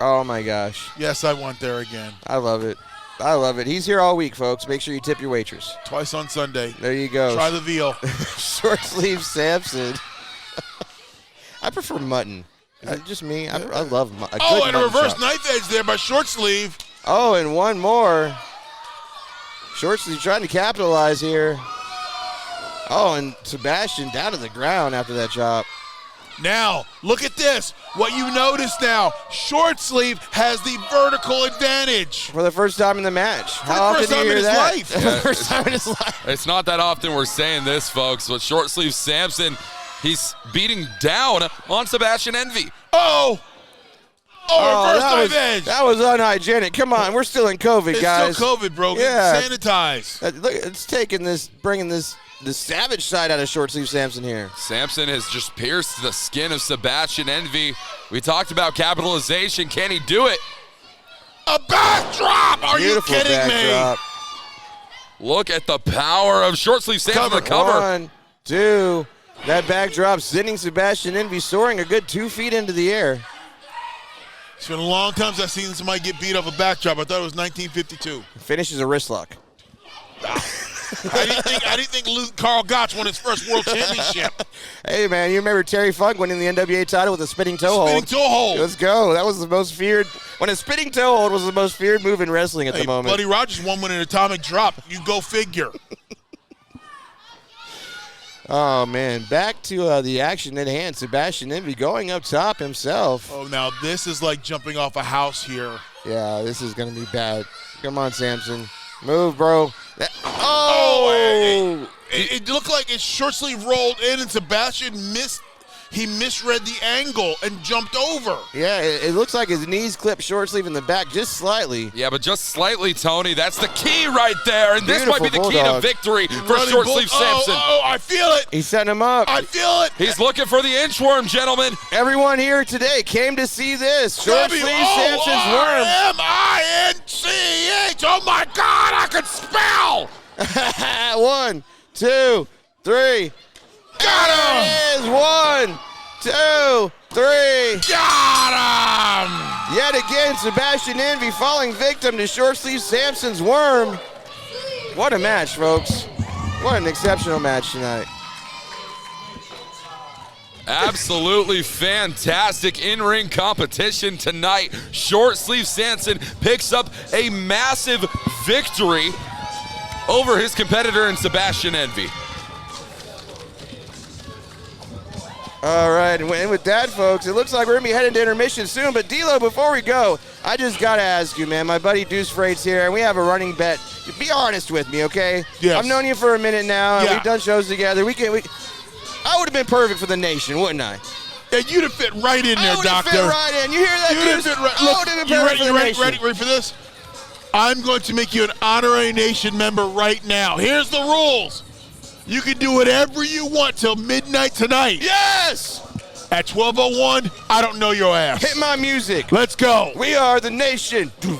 Oh, my gosh. Yes, I went there again. I love it. I love it. He's here all week, folks. Make sure you tip your waitress. Twice on Sunday. There you go. Try the veal. Short sleeve Sampson. I prefer mutton. Is it just me? I love mutton. And a reverse knife edge there by short sleeve. Oh, and one more. Shortsleeve trying to capitalize here. Oh, and Sebastian down to the ground after that chop. Now, look at this. What you notice now, Shortsleeve has the vertical advantage. For the first time in the match. For How the often first do time you in hear his that? life. For the first time in his life. It's not that often we're saying this, folks, but short sleeve Samson, he's beating down on Sebastian Envy. Oh, reverse knife edge. That was unhygienic. Come on, we're still in COVID, guys. It's still COVID, bro. Yeah. Sanitize. Look, it's taking this, bringing this the savage side out of short sleeve Samson here. Samson has just pierced the skin of Sebastian Envy. We talked about capitalization. Can he do it? A backdrop! Are Beautiful you kidding backdrop. me? Look at the power of short sleeve Samson. The cover. 1, 2. That backdrop sending Sebastian Envy soaring a good 2 feet into the air. It's been a long time since I've seen somebody get beat off a backdrop. I thought it was 1952. Finishes a wrist lock. I didn't think Carl Gotch won his first world championship. Hey, man, you remember Terry Funk winning the NWA title with a spinning toe hold? Spinning toe hold. Let's go. That was the most feared. When a spinning toe hold was the most feared move in wrestling at the moment. Buddy Rogers won with an atomic drop. You go figure. Oh, man. Back to the action at hand. Sebastian Envy going up top himself. Oh, now this is like jumping off a house here. Yeah, this is going to be bad. Come on, Samson. Move, bro. It looked like his short sleeve rolled in and Sebastian missed. He misread the angle and jumped over. Yeah, it looks like his knees clipped short sleeve in the back just slightly. Yeah, but just slightly, Tony. That's the key right there. And this might be the key to Bulldog. victory for short sleeve Samson. Oh, I feel it. He's setting him up. I feel it. He's looking for the inchworm, gentlemen. Everyone here today came to see this. Short sleeve Samson's worm. W-O-R-M-I-N-C-H. Oh, my God, I could spell. 1, 2, 3. Got him. There it is. 1, 2, 3. Got him. Yet again, Sebastian Envy falling victim to short sleeve Samson's worm. What a match, folks. What an exceptional match tonight. Absolutely fantastic in-ring competition tonight. Short sleeve Samson picks up a massive victory over his competitor in Sebastian Envy. All right, and with that, folks, it looks like we're going to be heading to intermission soon. But, D-Lo, before we go, I just got to ask you, man. My buddy Deuce Freight's here, and we have a running bet. Be honest with me, okay? Yes. I've known you for a minute now, and Yeah. we've done shows together. I would have been perfect for the nation, wouldn't I? And you'd have fit right in there, I would have Doctor. fit right in. You hear that, You'd have Deuce? fit right. I Look, would have been you perfect ready, for the ready, nation. ready for this? I'm going to make you an honorary nation member right now. Here's the rules. You can do whatever you want till midnight tonight. Yes! At 12:01, I don't know your ass. Hit my music. Let's go. We are the nation. Do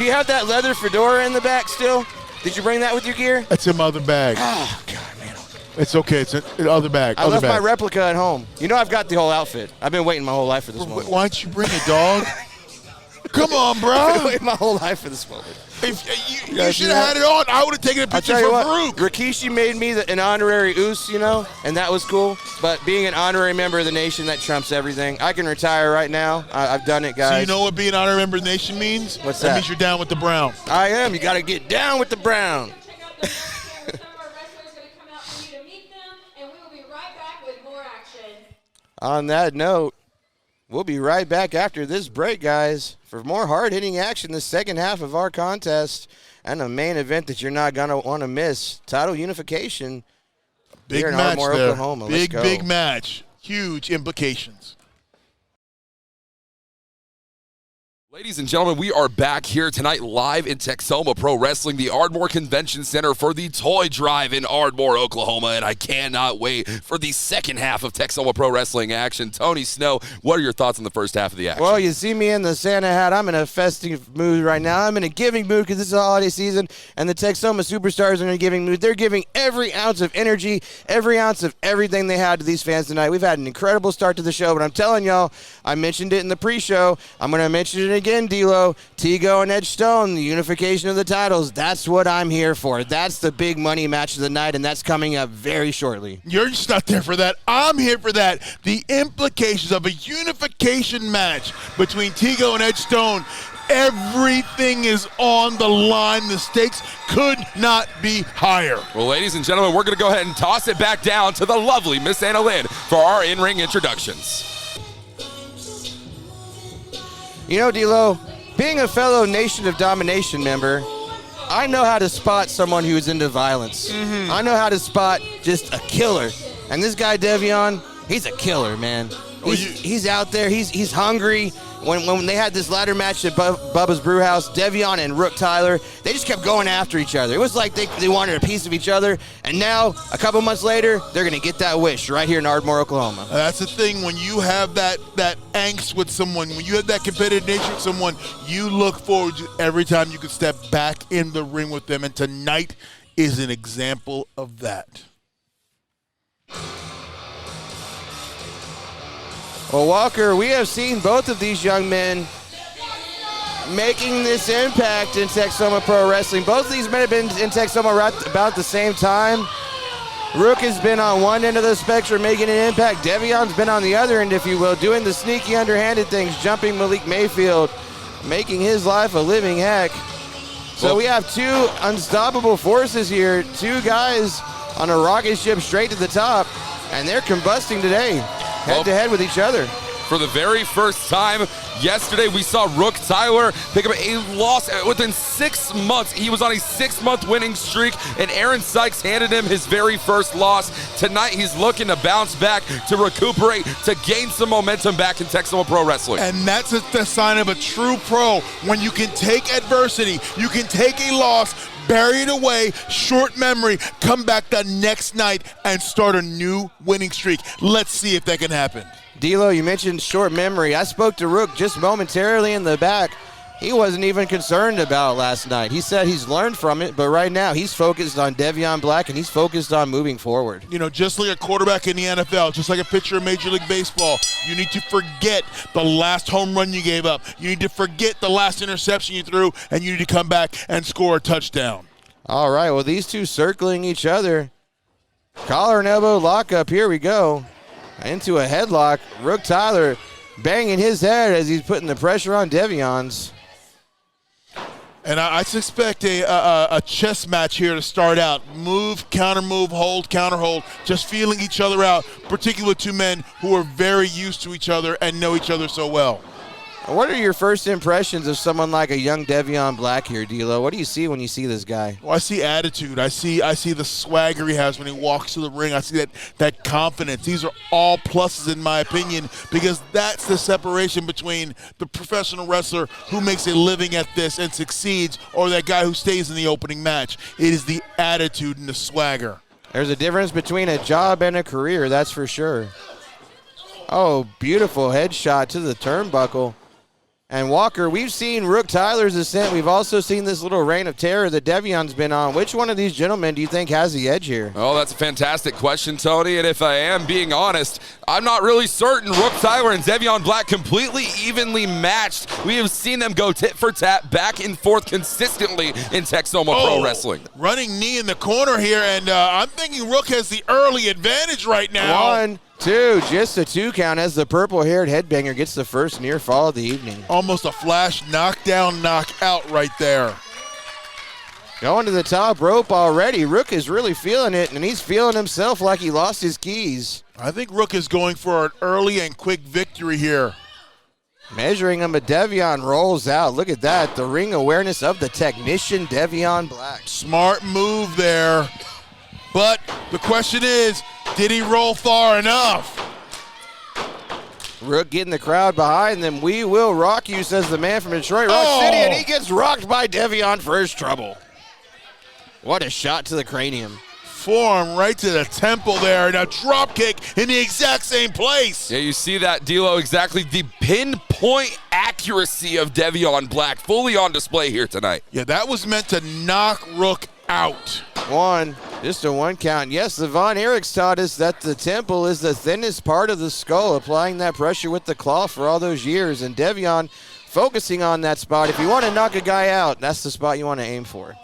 you have that leather fedora in the back still? Did you bring that with your gear? That's in my other bag. Oh, God, man. It's okay. It's in the other bag. I left my replica at home. You know I've got the whole outfit. I've been waiting my whole life for this moment. Why don't you bring it, dog? Come on, I've bro. been waiting my whole life for this moment. If you guys should see have had it on. I would have taken a I'll picture tell you for what, Farouk. Rikishi made me an honorary oos, you know, and that was cool. But being an honorary member of the nation, that trumps everything. I can retire right now. I've done it, guys. So you know what being an honorary member of the nation means? What's That that? means you're down with the Brown. I am. You got to get down with the Brown. Check out those flyers. Some of our wrestlers are going to come out for you to meet them, and we will be right back with more action. On that note, we'll be right back after this break, guys, for more hard-hitting action the second half of our contest and a main event that you're not going to want to miss, title unification Big here in match Ardmore, there. Oklahoma. Let's go. Big match. Huge implications. Ladies and gentlemen, we are back here tonight live in Texoma Pro Wrestling, the Ardmore Convention Center for the Toy Drive in Ardmore, Oklahoma, and I cannot wait for the second half of Texoma Pro Wrestling action. Tony Snow, what are your thoughts on the first half of the action? Well, you see me in the Santa hat. I'm in a festive mood right now. I'm in a giving mood because this is the holiday season, and the Texoma Superstars are in a giving mood. They're giving every ounce of energy, every ounce of everything they had to these fans tonight. We've had an incredible start to the show, but I'm telling y'all, I mentioned it in the pre-show. I'm going to mention it again, D-Lo, Tego and Edge Stone, the unification of the titles. That's what I'm here for. That's the big money match of the night, and that's coming up very shortly. You're just not there for that. I'm here for that. The implications of a unification match between Tego and Edge Stone Everything is on the line. The stakes could not be higher. Well, ladies and gentlemen, we're going to go ahead and toss it back down to the lovely Miss Anna Lynn for our in-ring introductions. You know, D-Lo, being a fellow Nation of Domination member, I know how to spot someone who's into violence. I know how to spot just a killer. And this guy, Devion, he's a killer, man. He's out there. He's hungry. When they had this ladder match at Bubba's Brewhouse, Devion and Rook Tyler, they just kept going after each other. It was like they wanted a piece of each other, and now, a couple months later, they're going to get that wish right here in Ardmore, Oklahoma. That's the thing. When you have that angst with someone, when you have that competitive nature with someone, you look forward to every time you can step back in the ring with them, and tonight is an example of that. Well, Walker, we have seen both of these young men making this impact in Texoma Pro Wrestling. Both of these men have been in Texoma right about the same time. Rook has been on one end of the spectrum making an impact. Devion's been on the other end, if you will, doing the sneaky underhanded things, jumping Malik Mayfield, making his life a living heck. So we have two unstoppable forces here, two guys on a rocket ship straight to the top, and they're combusting today. Head-to-head with each other. For the very first time yesterday, we saw Rook Tyler pick up a loss within 6 months. He was on a 6-month winning streak, and Aaron Sykes handed him his very first loss. Tonight, he's looking to bounce back, to recuperate, to gain some momentum back in Texoma Pro Wrestling. And that's the sign of a true pro. When you can take adversity, you can take a loss, bury it away, short memory, come back the next night and start a new winning streak. Let's see if that can happen. D'Lo, you mentioned short memory. I spoke to Rook just momentarily in the back. He wasn't even concerned about last night. He said he's learned from it, but right now he's focused on Devion Black and he's focused on moving forward. You know, just like a quarterback in the NFL, just like a pitcher in Major League Baseball, you need to forget the last home run you gave up. You need to forget the last interception you threw, and you need to come back and score a touchdown. All right, well, these two circling each other. Collar and elbow lockup, here we go. Into a headlock. Rook Tyler banging his head as he's putting the pressure on Devion's. And I suspect a chess match here to start out. Move, counter move, hold, counter hold. Just feeling each other out, particularly two men who are very used to each other and know each other so well. What are your first impressions of someone like a young Devion Black here, D'Lo? What do you see when you see this guy? Well, I see attitude. I see the swagger he has when he walks to the ring. I see that confidence. These are all pluses in my opinion, because that's the separation between the professional wrestler who makes a living at this and succeeds, or that guy who stays in the opening match. It is the attitude and the swagger. There's a difference between a job and a career, that's for sure. Oh, beautiful headshot to the turnbuckle. And Walker, we've seen Rook Tyler's ascent. We've also seen this little reign of terror that Devion's been on. Which one of these gentlemen do you think has the edge here? Oh, that's a fantastic question, Tony. And if I am being honest, I'm not really certain. Rook Tyler and Devion Black completely evenly matched. We have seen them go tit for tat, back and forth consistently in Texoma Pro Wrestling. Running knee in the corner here, and I'm thinking Rook has the early advantage right now. 1, 2, just a 2 count as the purple-haired headbanger gets the first near fall of the evening. Almost a flash knockdown, knockout right there. Going to the top rope already. Rook is really feeling it, and he's feeling himself like he lost his keys. I think Rook is going for an early and quick victory here. Measuring him, but Devion rolls out. Look at that, the ring awareness of the technician, Devion Black. Smart move there. But the question is, did he roll far enough? Rook getting the crowd behind them. We will rock you, says the man from Detroit Rock City, and he gets rocked by Devion for his trouble. What a shot to the cranium. Forearm right to the temple there, and a drop kick in the exact same place. Yeah, you see that, D'Lo, exactly the pinpoint accuracy of Devion Black fully on display here tonight. Yeah, that was meant to knock Rook out. Just a 1 count. Yes, the Von Erichs taught us that the temple is the thinnest part of the skull, applying that pressure with the claw for all those years, and Devion focusing on that spot. If you want to knock a guy out, that's the spot you want to aim for.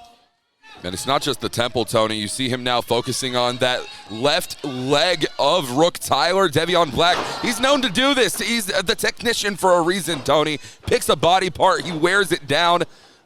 And it's not just the temple, Tony. You see him now focusing on that left leg of Rook Tyler. Devion Black, he's known to do this. He's the technician for a reason, Tony. Picks a body part, he wears it down.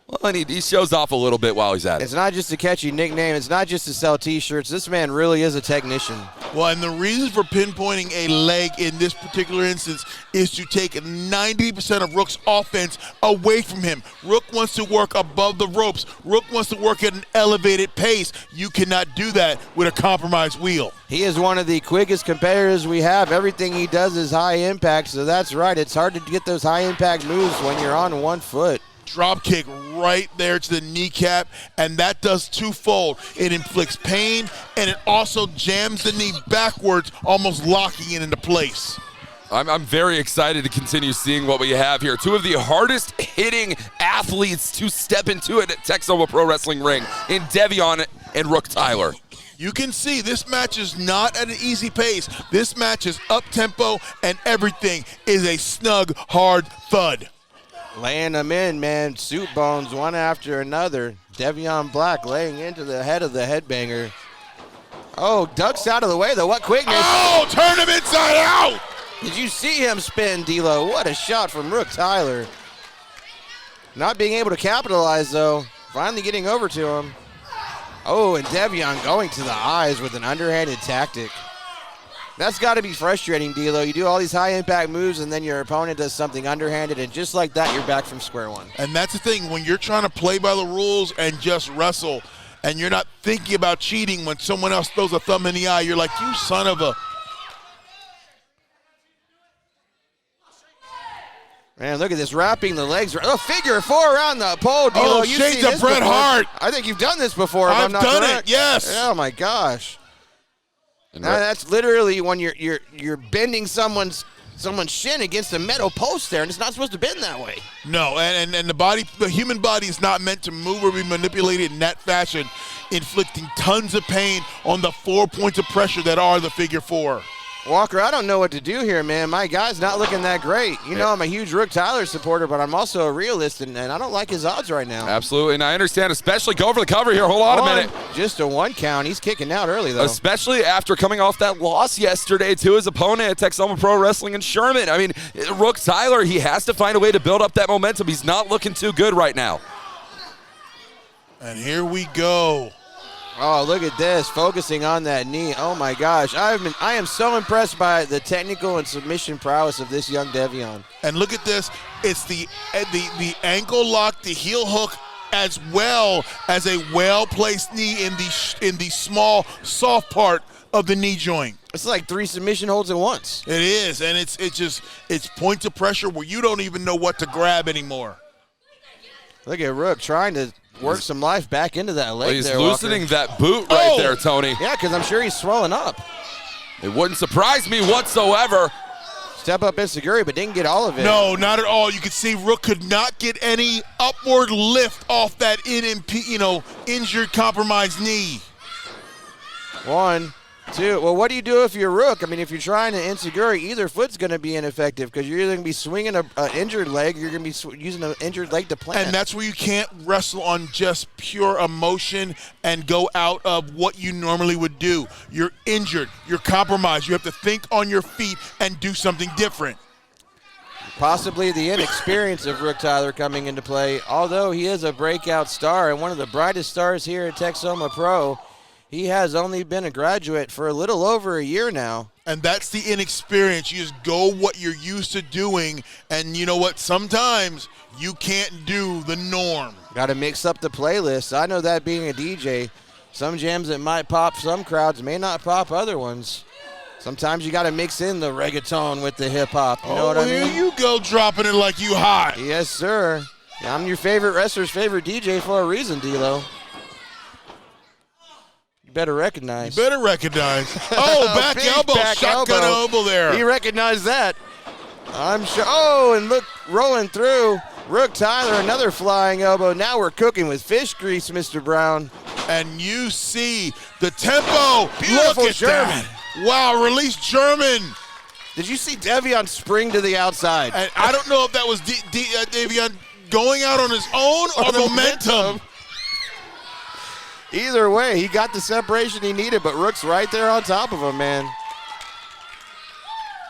Well, and he shows off a little bit while he's at it. It's not just a catchy nickname. It's not just to sell T-shirts. This man really is a technician. Well, and the reason for pinpointing a leg in this particular instance is to take 90% of Rook's offense away from him. Rook wants to work above the ropes. Rook wants to work at an elevated pace. You cannot do that with a compromised wheel. He is one of the quickest competitors we have. Everything he does is high impact, so that's right. It's hard to get those high impact moves when you're on one foot. Drop kick right there to the kneecap, and that does twofold. It inflicts pain, and it also jams the knee backwards, almost locking it into place. I'm very excited to continue seeing what we have here. Two of the hardest hitting athletes to step into it at Texoma Pro Wrestling Ring in Devion and Rook Tyler. You can see this match is not at an easy pace. This match is up-tempo, and everything is a snug, hard thud. Laying them in, man. Suit bones one after another. Devion Black laying into the head of the headbanger. Oh, ducks out of the way, though. What quickness. Oh, turn him inside out. Did you see him spin, D'Lo? What a shot from Rook Tyler. Not being able to capitalize, though. Finally getting over to him. Oh, and Devion going to the eyes with an underhanded tactic. That's got to be frustrating, D'Lo. You do all these high-impact moves, and then your opponent does something underhanded, and just like that, you're back from square one. And that's the thing. When you're trying to play by the rules and just wrestle, and you're not thinking about cheating when someone else throws a thumb in the eye, you're like, you son of a... Man, look at this, wrapping the legs. Oh, figure four around the pole, D'Lo. Oh, You've shades seen of this Bret before. Hart. I think you've done this before, if I'm I've not done correct. it, yes. Oh, my gosh. And Now, that's literally when you're bending someone's shin against a metal post there, and it's not supposed to bend that way. No, and the human body is not meant to move or be manipulated in that fashion, inflicting tons of pain on the 4 points of pressure that are the figure four. Walker, I don't know what to do here, man. My guy's not looking that great. You know, I'm a huge Rook Tyler supporter, but I'm also a realist, and I don't like his odds right now. Absolutely, and I understand, especially go for the cover here. Hold on a minute. Just a one count. He's kicking out early, though. Especially after coming off that loss yesterday to his opponent at Texoma Pro Wrestling in Sherman. I mean, Rook Tyler, he has to find a way to build up that momentum. He's not looking too good right now. And here we go. Oh, look at this, focusing on that knee. Oh, my gosh. I am so impressed by the technical and submission prowess of this young Devion. And look at this. It's the ankle lock, the heel hook, as well as a well-placed knee in the small, soft part of the knee joint. It's like 3 submission holds at once. It is, and it's points of pressure where you don't even know what to grab anymore. Look at Rook trying to work some life back into that leg. Well, he's there, loosening Walker. that boot right there, Tony. Yeah, because I'm sure he's swelling up. It wouldn't surprise me whatsoever. Step up Inseguri, but didn't get all of it. No, not at all. You can see Rook could not get any upward lift off that injured, compromised knee. 1, 2. Well, what do you do if you're Rook? I mean, if you're trying to Inseguri, either foot's going to be ineffective because you're either going to be swinging an injured leg or you're going to be using an injured leg to plant. And that's where you can't wrestle on just pure emotion and go out of what you normally would do. You're injured. You're compromised. You have to think on your feet and do something different. Possibly the inexperience of Rook Tyler coming into play. Although he is a breakout star and one of the brightest stars here at Texoma Pro, he has only been a graduate for a little over a year now. And that's the inexperience. You just go what you're used to doing, and you know what? Sometimes you can't do the norm. Got to mix up the playlist. I know that being a DJ. Some jams that might pop some crowds may not pop other ones. Sometimes you got to mix in the reggaeton with the hip-hop. You know what I mean? Here you go, dropping it like you hot. Yes, sir. I'm your favorite wrestler's favorite DJ for a reason, D'Lo. You better recognize. Oh, back Big elbow, back shotgun elbow there. He recognized that. I'm sure. Oh, and look, rolling through. Rook Tyler, another flying elbow. Now we're cooking with fish grease, Mr. Brown. And you see the tempo. Beautiful Look at German. that. Wow, release German. Did you see Devion spring to the outside? And I don't know if that was Davion going out on his own or On the momentum. Either way, he got the separation he needed, but Rook's right there on top of him, man.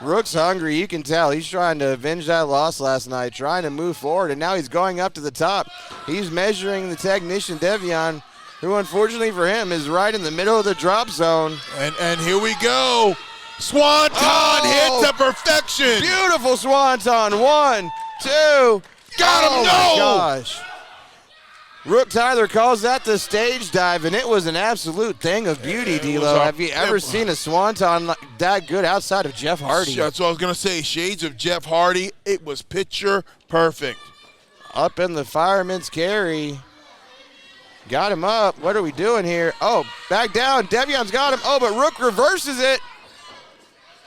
Rook's hungry. You can tell. He's trying to avenge that loss last night, trying to move forward, and now he's going up to the top. He's measuring the technician, Devion, who unfortunately for him is right in the middle of the drop zone. And here we go. Swanton hit to perfection. Beautiful swanton. 1, 2. Got him. Oh, my gosh. Rook Tyler calls that the stage dive, and it was an absolute thing of beauty, D'Lo. Have you ever seen a swanton that good outside of Jeff Hardy? That's what I was going to say. Shades of Jeff Hardy. It was picture perfect. Up in the fireman's carry. Got him up. What are we doing here? Oh, back down. Devion's got him. Oh, but Rook reverses it.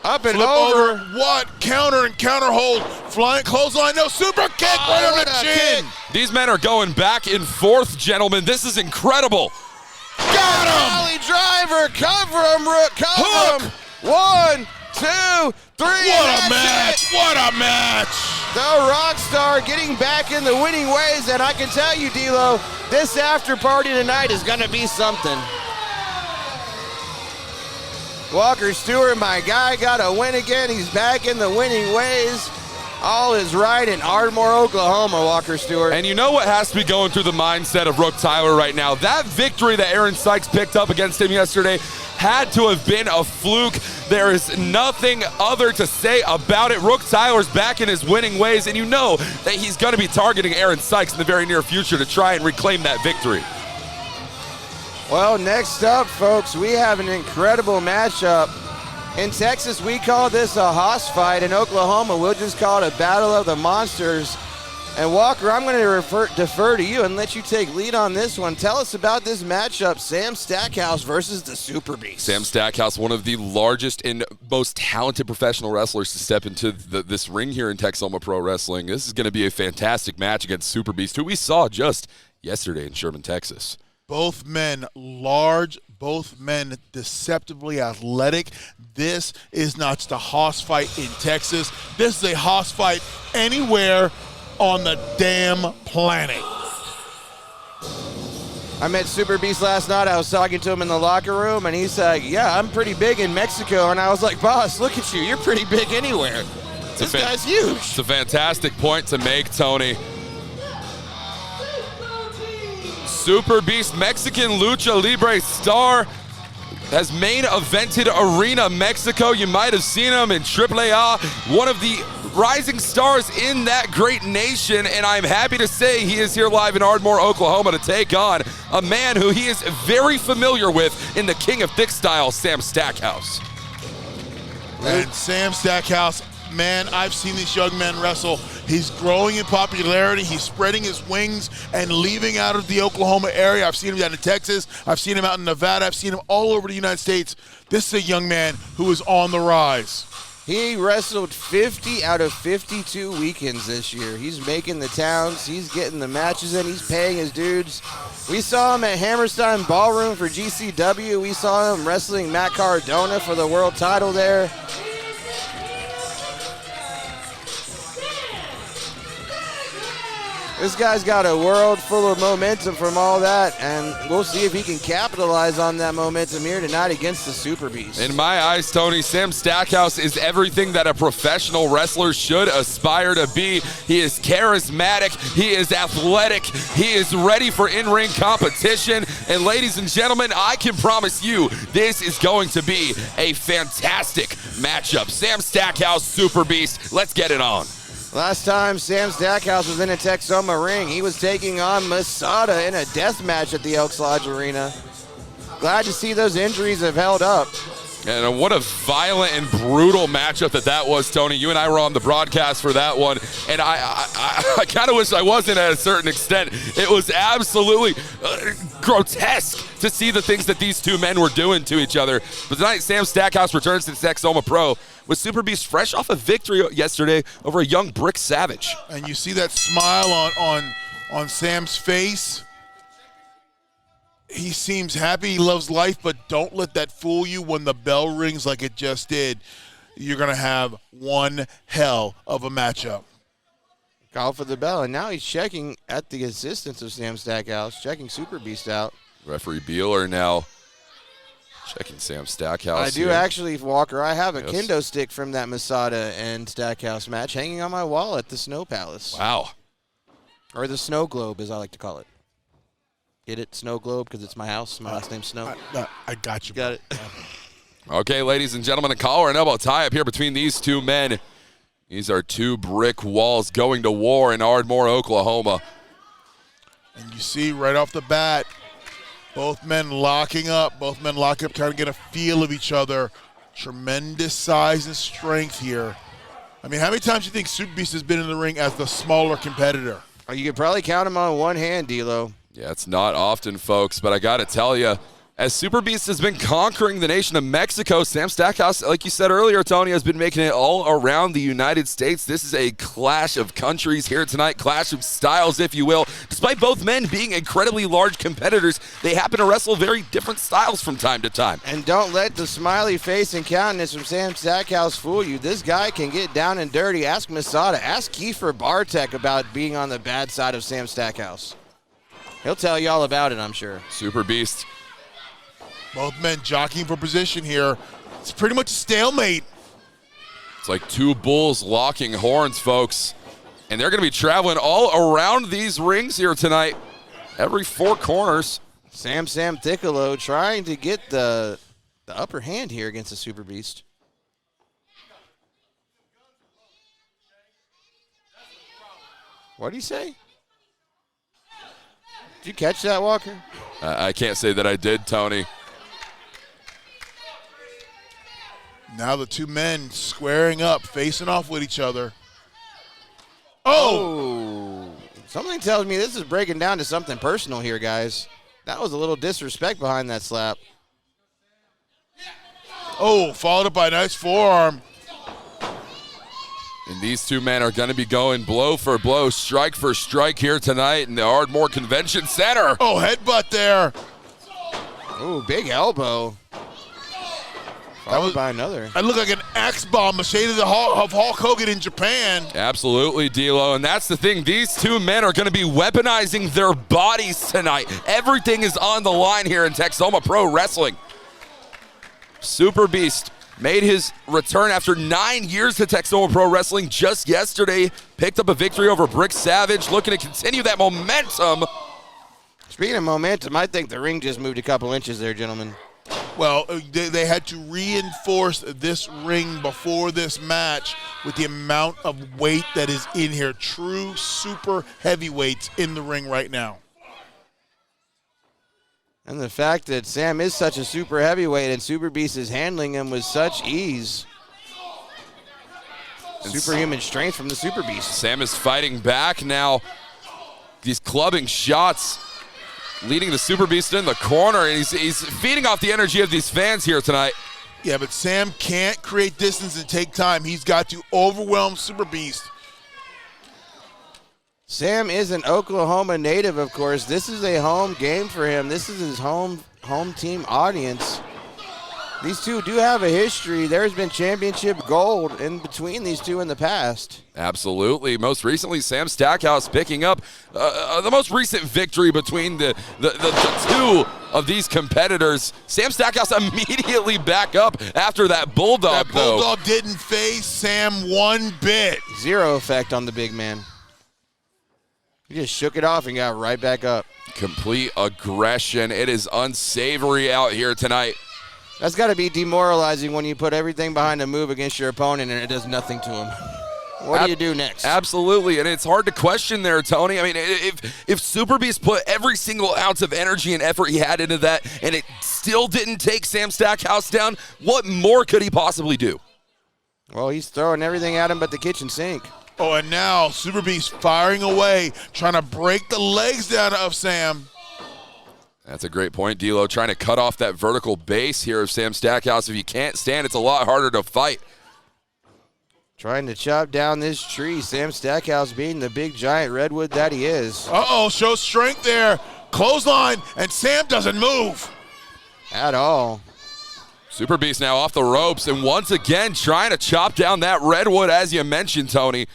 Up and Flip over. What? Counter and counter hold. Flying clothesline. No, super kick right on the chin. These men are going back and forth, gentlemen. This is incredible. Got him. Alley driver. Cover him, Rook. Cover him. 1, 2, 3. What a match. What a match. The rock star getting back in the winning ways, and I can tell you, D'Lo, this after party tonight is going to be something. Walker Stewart, my guy, got a win again. He's back in the winning ways. All is right in Ardmore, Oklahoma, Walker Stewart. And you know what has to be going through the mindset of Rook Tyler right now? That victory that Aaron Sykes picked up against him yesterday had to have been a fluke. There is nothing other to say about it. Rook Tyler's back in his winning ways, and you know that he's going to be targeting Aaron Sykes in the very near future to try and reclaim that victory. Well, next up, folks, we have an incredible matchup. In Texas, we call this a hoss fight. In Oklahoma, we'll just call it a battle of the monsters. And Walker, I'm going to defer to you and let you take lead on this one. Tell us about this matchup, Sam Stackhouse versus the Super Beast. Sam Stackhouse, one of the largest and most talented professional wrestlers to step into this ring here in Texoma Pro Wrestling. This is going to be a fantastic match against Super Beast, who we saw just yesterday in Sherman, Texas. Both men large, both men deceptively athletic. This is not just a hoss fight in Texas. This is a hoss fight anywhere on the damn planet. I met Super Beast last night. I was talking to him in the locker room, and he said, yeah, I'm pretty big in Mexico. And I was like, boss, look at you. You're pretty big anywhere. This guy's huge. It's a fantastic point to make, Tony. Super Beast, Mexican Lucha Libre star, has main evented Arena Mexico. You might have seen him in AAA, one of the rising stars in that great nation, and I'm happy to say he is here live in Ardmore, Oklahoma to take on a man who he is very familiar with in the King of Thick style, Sam Stackhouse. And Sam Stackhouse, man, I've seen this young man wrestle. He's growing in popularity. He's spreading his wings and leaving out of the Oklahoma area. I've seen him down in Texas. I've seen him out in Nevada. I've seen him all over the United States. This is a young man who is on the rise. He wrestled 50 out of 52 weekends this year. He's making the towns. He's getting the matches in. He's paying his dudes. We saw him at Hammerstein Ballroom for GCW. We saw him wrestling Matt Cardona for the world title there. This guy's got a world full of momentum from all that, and we'll see if he can capitalize on that momentum here tonight against the Super Beast. In my eyes, Tony, Sam Stackhouse is everything that a professional wrestler should aspire to be. He is charismatic, he is athletic, he is ready for in-ring competition, and ladies and gentlemen, I can promise you this is going to be a fantastic matchup. Sam Stackhouse, Super Beast, let's get it on. Last time Sam Stackhouse was in a Texoma ring, he was taking on Masada in a death match at the Elks Lodge Arena. Glad to see those injuries have held up. And what a violent and brutal matchup that was, Tony. You and I were on the broadcast for that one, and I kind of wish I wasn't at a certain extent. It was absolutely grotesque to see the things that these two men were doing to each other. But tonight, Sam Stackhouse returns to Texoma Pro with Super Beast fresh off a victory yesterday over a young Brick Savage. And you see that smile on Sam's face. He seems happy, he loves life, but don't let that fool you when the bell rings like it just did. You're going to have one hell of a matchup. Call for the bell, and now he's checking at the assistance of Sam Stackhouse, checking Super Beast out. Referee Beeler now checking Sam Stackhouse. I do here. actually, Walker. I have a Yes. kendo stick from that Masada and Stackhouse match hanging on my wall at the Snow Palace. Wow. Or the Snow Globe, as I like to call it. Get it? Snow Globe, because it's my house. My last name's Snow. I got you. Got it. Okay, ladies and gentlemen, a collar and elbow tie up here between these two men. These are two brick walls going to war in Ardmore, Oklahoma. And you see right off the bat, both men locking up, trying to get a feel of each other. Tremendous size and strength here. I mean, how many times do you think Super Beast has been in the ring as the smaller competitor? Oh, you could probably count them on one hand, D'Lo. Yeah, it's not often, folks, but I got to tell you, as Super Beast has been conquering the nation of Mexico, Sam Stackhouse, like you said earlier, Tony, has been making it all around the United States. This is a clash of countries here tonight, clash of styles, if you will. Despite both men being incredibly large competitors, they happen to wrestle very different styles from time to time. And don't let the smiley face and countenance from Sam Stackhouse fool you. This guy can get down and dirty. Ask Masada. Ask Kiefer Bartek about being on the bad side of Sam Stackhouse. He'll tell you all about it, I'm sure. Super Beast. Both men jockeying for position here. It's pretty much a stalemate. It's like two bulls locking horns, folks. And they're going to be traveling all around these rings here tonight. Every four corners. Sam Thickolo trying to get the upper hand here against the Super Beast. What did he say? Did you catch that, Walker? I can't say that I did, Tony. Now the two men squaring up, facing off with each other. Oh! Something tells me this is breaking down to something personal here, guys. That was a little disrespect behind that slap. Oh, followed up by a nice forearm. And these two men are going to be going blow for blow, strike for strike here tonight in the Ardmore Convention Center. Oh, headbutt there. Ooh, big elbow. Followed by another. That looked like an X bomb, a shade of Hulk Hogan in Japan. Absolutely, D'Lo, and that's the thing. These two men are going to be weaponizing their bodies tonight. Everything is on the line here in Texoma Pro Wrestling. Super Beast made his return after 9 years to Texoma Pro Wrestling just yesterday. Picked up a victory over Brick Savage, looking to continue that momentum. Speaking of momentum, I think the ring just moved a couple inches there, gentlemen. Well, they had to reinforce this ring before this match with the amount of weight that is in here. True super heavyweights in the ring right now. And the fact that Sam is such a super heavyweight and Super Beast is handling him with such ease. Superhuman strength from the Super Beast. Sam is fighting back now. These clubbing shots leading the Super Beast in the corner, and he's feeding off the energy of these fans here tonight. Yeah, but Sam can't create distance and take time. He's got to overwhelm Super Beast. Sam is an Oklahoma native, of course. This is a home game for him. This is his home team audience. These two do have a history. There's been championship gold in between these two in the past. Absolutely. Most recently, Sam Stackhouse picking up the most recent victory between the two of these competitors. Sam Stackhouse immediately back up after that Bulldog, That Bulldog didn't phase Sam one bit. Zero effect on the big man. He just shook it off and got right back up. Complete aggression. It is unsavory out here tonight. That's got to be demoralizing when you put everything behind a move against your opponent and it does nothing to him. What do you do next? Absolutely, and it's hard to question there, Tony. I mean, if Super Beast put every single ounce of energy and effort he had into that and it still didn't take Sam Stackhouse down, what more could he possibly do? Well, he's throwing everything at him but the kitchen sink. Oh, and now Super Beast firing away, trying to break the legs down of Sam. That's a great point, D'Lo, trying to cut off that vertical base here of Sam Stackhouse. If you can't stand, it's a lot harder to fight. Trying to chop down this tree. Sam Stackhouse being the big giant redwood that he is. Uh-oh, shows strength there. Clothesline, and Sam doesn't move. At all. Super Beast now off the ropes and once again trying to chop down that redwood, as you mentioned, Tony.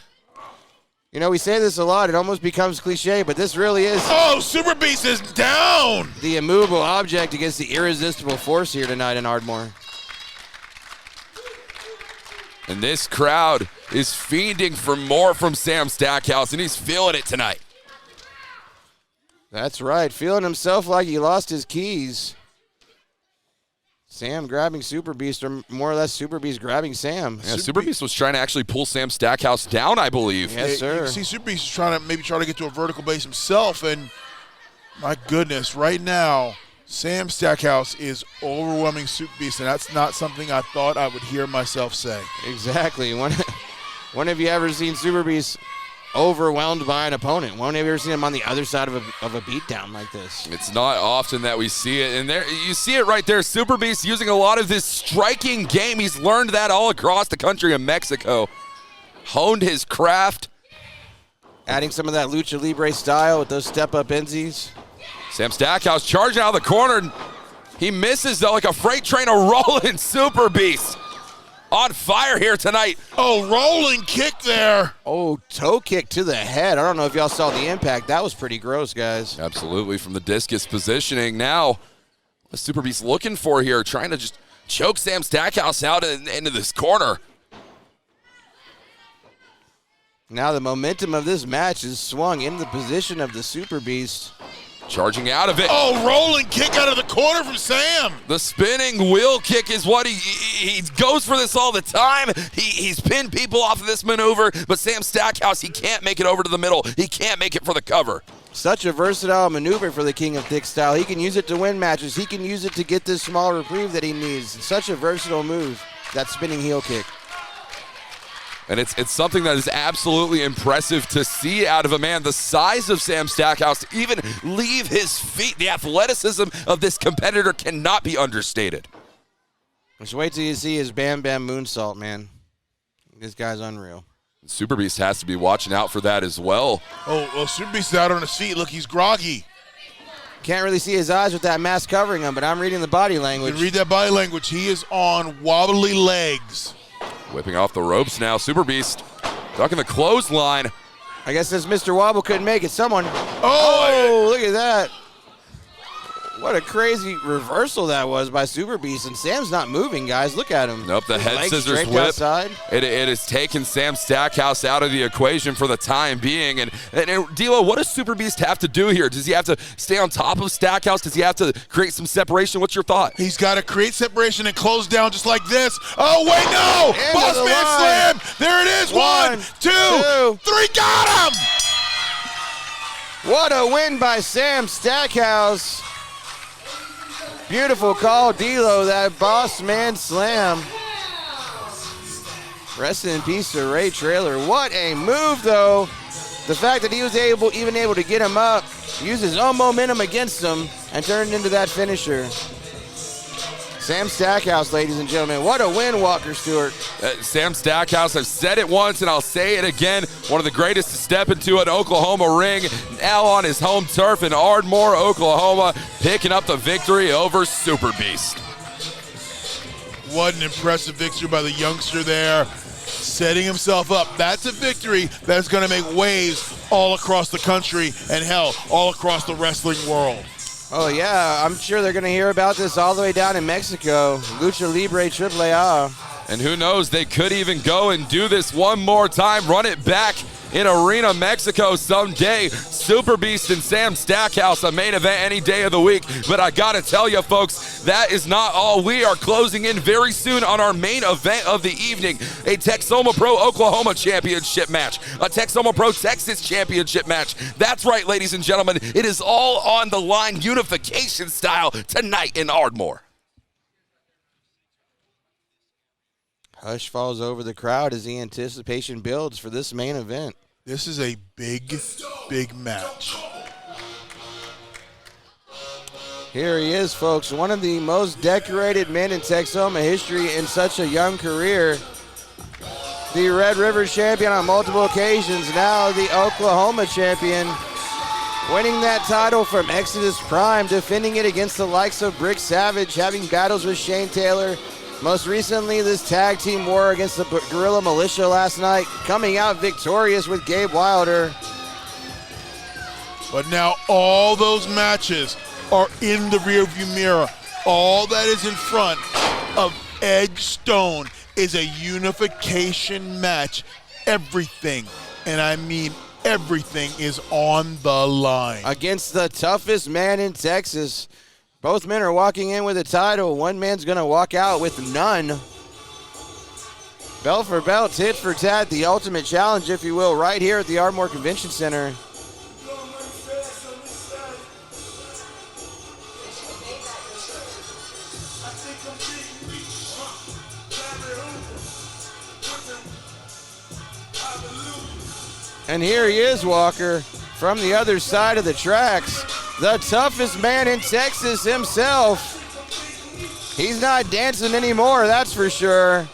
You know, we say this a lot. It almost becomes cliche, but this really is Oh, Super Beast is down. the immovable object against the irresistible force here tonight in Ardmore. And this crowd is fiending for more from Sam Stackhouse, and he's feeling it tonight. That's right. Feeling himself like he lost his keys. Sam grabbing Super Beast, or more or less Super Beast grabbing Sam. Yeah, Super Beast was trying to actually pull Sam Stackhouse down, I believe. Yes, sir. You see, Super Beast is trying to get to a vertical base himself, and my goodness, right now, Sam Stackhouse is overwhelming Super Beast, and that's not something I thought I would hear myself say. Exactly. When have you ever seen Super Beast overwhelmed by an opponent? When have you ever seen him on the other side of a beatdown like this? It's not often that we see it, and there you see it right there. Super Beast using a lot of this striking game. He's learned that all across the country of Mexico. Honed his craft. Adding some of that lucha libre style with those step-up NZs. Sam Stackhouse charging out of the corner. He misses, though, like a freight train of rolling Super Beast. On fire here tonight. Oh, rolling kick there. Oh, toe kick to the head. I don't know if y'all saw the impact. That was pretty gross, guys. Absolutely, from the discus positioning. Now, what's Super Beast looking for here? Trying to just choke Sam Stackhouse out into this corner. Now the momentum of this match is swung into the position of the Super Beast. Charging out of it. Oh, rolling kick out of the corner from Sam. The spinning wheel kick is what he goes for this all the time. He's pinned people off of this maneuver, but Sam Stackhouse, he can't make it over to the middle. He can't make it for the cover. Such a versatile maneuver for the King of Thick Style. He can use it to win matches. He can use it to get this small reprieve that he needs. Such a versatile move, that spinning heel kick. And it's something that is absolutely impressive to see out of a man the size of Sam Stackhouse to even leave his feet. The athleticism of this competitor cannot be understated. Just wait till you see his Bam Bam moonsault, man. This guy's unreal. Super Beast has to be watching out for that as well. Oh, well, Super Beast is out on his feet. Look, he's groggy. Can't really see his eyes with that mask covering him, but I'm reading the body language. You can read that body language. He is on wobbly legs. Whipping off the ropes now. Super Beast ducking the clothesline. I guess since Mr. Wobble couldn't make it, someone... Oh, look at that. What a crazy reversal that was by Super Beast. And Sam's not moving, guys. Look at him. Nope, the head Legs scissors straight whip. outside. It has taken Sam Stackhouse out of the equation for the time being. And D'Lo, what does Super Beast have to do here? Does he have to stay on top of Stackhouse? Does he have to create some separation? What's your thought? he's got to create separation and close down just like this. Oh, wait, no. Into Boss the man line. slam. There it is. One, 1, 2, 3. Got him. What a win by Sam Stackhouse. Beautiful call, D'Lo, that boss man slam. Rest in peace to Ray Traylor. What a move, though. The fact that he was even able to get him up, use his own momentum against him, and turn it into that finisher. Sam Stackhouse, ladies and gentlemen. What a win, Walker Stewart. Sam Stackhouse, I've said it once and I'll say it again, one of the greatest to step into an Oklahoma ring, now on his home turf in Ardmore, Oklahoma, picking up the victory over Super Beast. What an impressive victory by the youngster there, setting himself up. That's a victory that's going to make waves all across the country and, hell, all across the wrestling world. Oh, yeah, I'm sure they're going to hear about this all the way down in Mexico. Lucha Libre AAA. And who knows, they could even go and do this one more time, run it back in Arena, Mexico someday. Super Beast and Sam Stackhouse, a main event any day of the week. But I gotta tell you, folks, that is not all. We are closing in very soon on our main event of the evening, a Texoma Pro Oklahoma Championship match, a Texoma Pro Texas Championship match. That's right, ladies and gentlemen, it is all on the line, unification style, tonight in Ardmore. Hush falls over the crowd as the anticipation builds for this main event. This is a big, big match. Here he is, folks, one of the most decorated men in Texoma history in such a young career. The Red River champion on multiple occasions, now the Oklahoma champion, winning that title from Exodus Prime, defending it against the likes of Brick Savage, having battles with Shane Taylor, Most recently, this tag team war against the Guerrilla Militia last night, coming out victorious with Gabe Wilder. But now all those matches are in the rearview mirror. All that is in front of Edge Stone is a unification match. Everything, and I mean everything, is on the line. Against the toughest man in Texas. Both men are walking in with a title. One man's going to walk out with none. Belt for belt, tit for tat, the ultimate challenge, if you will, right here at the Ardmore Convention Center. And here he is, Walker, from the other side of the tracks. The toughest man in Texas himself. He's not dancing anymore, that's for sure.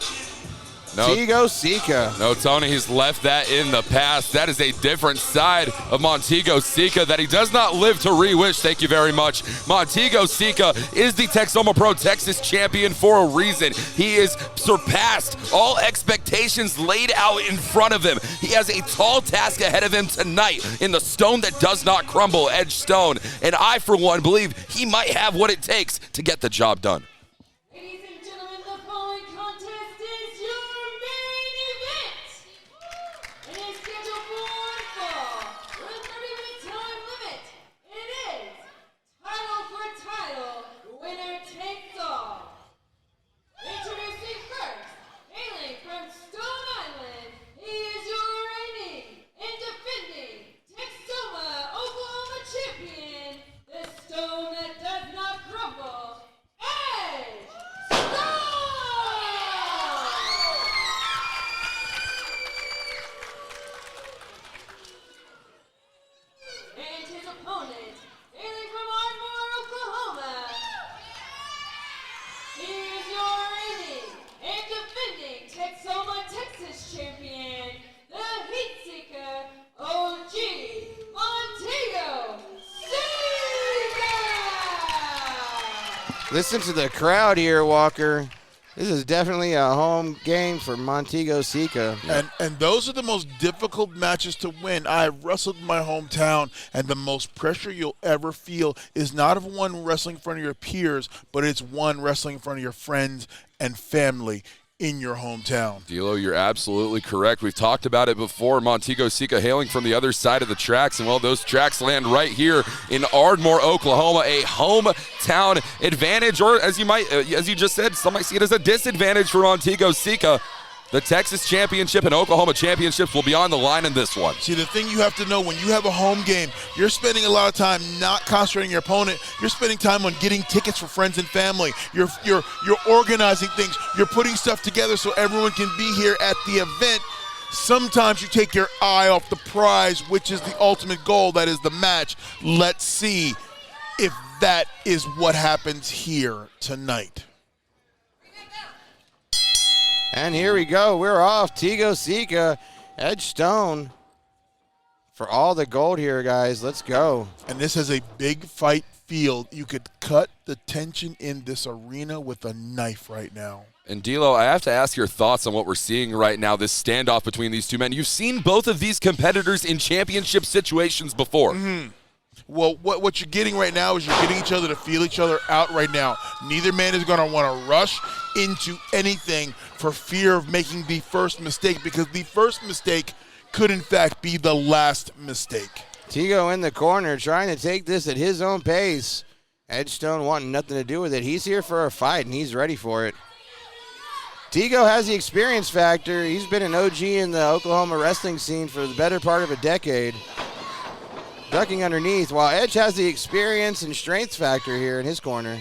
No, Seeka. No, Tony, he's left that in the past. That is a different side of Montego Seeka that he does not live to re-wish. Thank you very much. Montego Seeka is the Texoma Pro Texas champion for a reason. He has surpassed all expectations laid out in front of him. He has a tall task ahead of him tonight in the stone that does not crumble, Edge Stone. And I, for one, believe he might have what it takes to get the job done. Ladies and gentlemen, the following contest is your main event. It is scheduled for one fall with a 30-minute time limit. It is title for title, winner takes all. Introducing first, hailing from Stone Island, he is your reigning and defending Texoma, Oklahoma champion, the stone that does not crumble, Edge Stone! And his opponent, hailing from Ardmore, Oklahoma, he is your reigning and defending Texoma, Texas champion, the Heat Seeker, OG Montego Seeka! Listen to the crowd here, Walker. This is definitely a home game for Montego Seeka. And those are the most difficult matches to win. I wrestled in my hometown, and the most pressure you'll ever feel is not of one wrestling in front of your peers, but it's one wrestling in front of your friends and family in your hometown. D'Lo, you're absolutely correct. We've talked about it before. Montego Seeka hailing from the other side of the tracks, and well, those tracks land right here in Ardmore, Oklahoma, a hometown advantage, or as you just said, some might see it as a disadvantage for Montego Seeka. The Texas Championship and Oklahoma Championships will be on the line in this one. See, the thing you have to know, when you have a home game, you're spending a lot of time not concentrating your opponent. You're spending time on getting tickets for friends and family. You're organizing things. You're putting stuff together so everyone can be here at the event. Sometimes you take your eye off the prize, which is the ultimate goal, that is the match. Let's see if that is what happens here tonight. And here we go. We're off. Tego Seeka, Edge Stone for all the gold here, guys. Let's go. And this is a big fight field. You could cut the tension in this arena with a knife right now. And D'Lo, I have to ask your thoughts on what we're seeing right now, this standoff between these two men. You've seen both of these competitors in championship situations before. Mm-hmm. Well, what you're getting right now is you're getting each other to feel each other out right now. Neither man is going to want to rush into anything for fear of making the first mistake, because the first mistake could, in fact, be the last mistake. Tego in the corner trying to take this at his own pace. Edge Stone wanting nothing to do with it. He's here for a fight, and he's ready for it. Tego has the experience factor. He's been an OG in the Oklahoma wrestling scene for the better part of a decade. Ducking underneath, while Edge has the experience and strength factor here in his corner.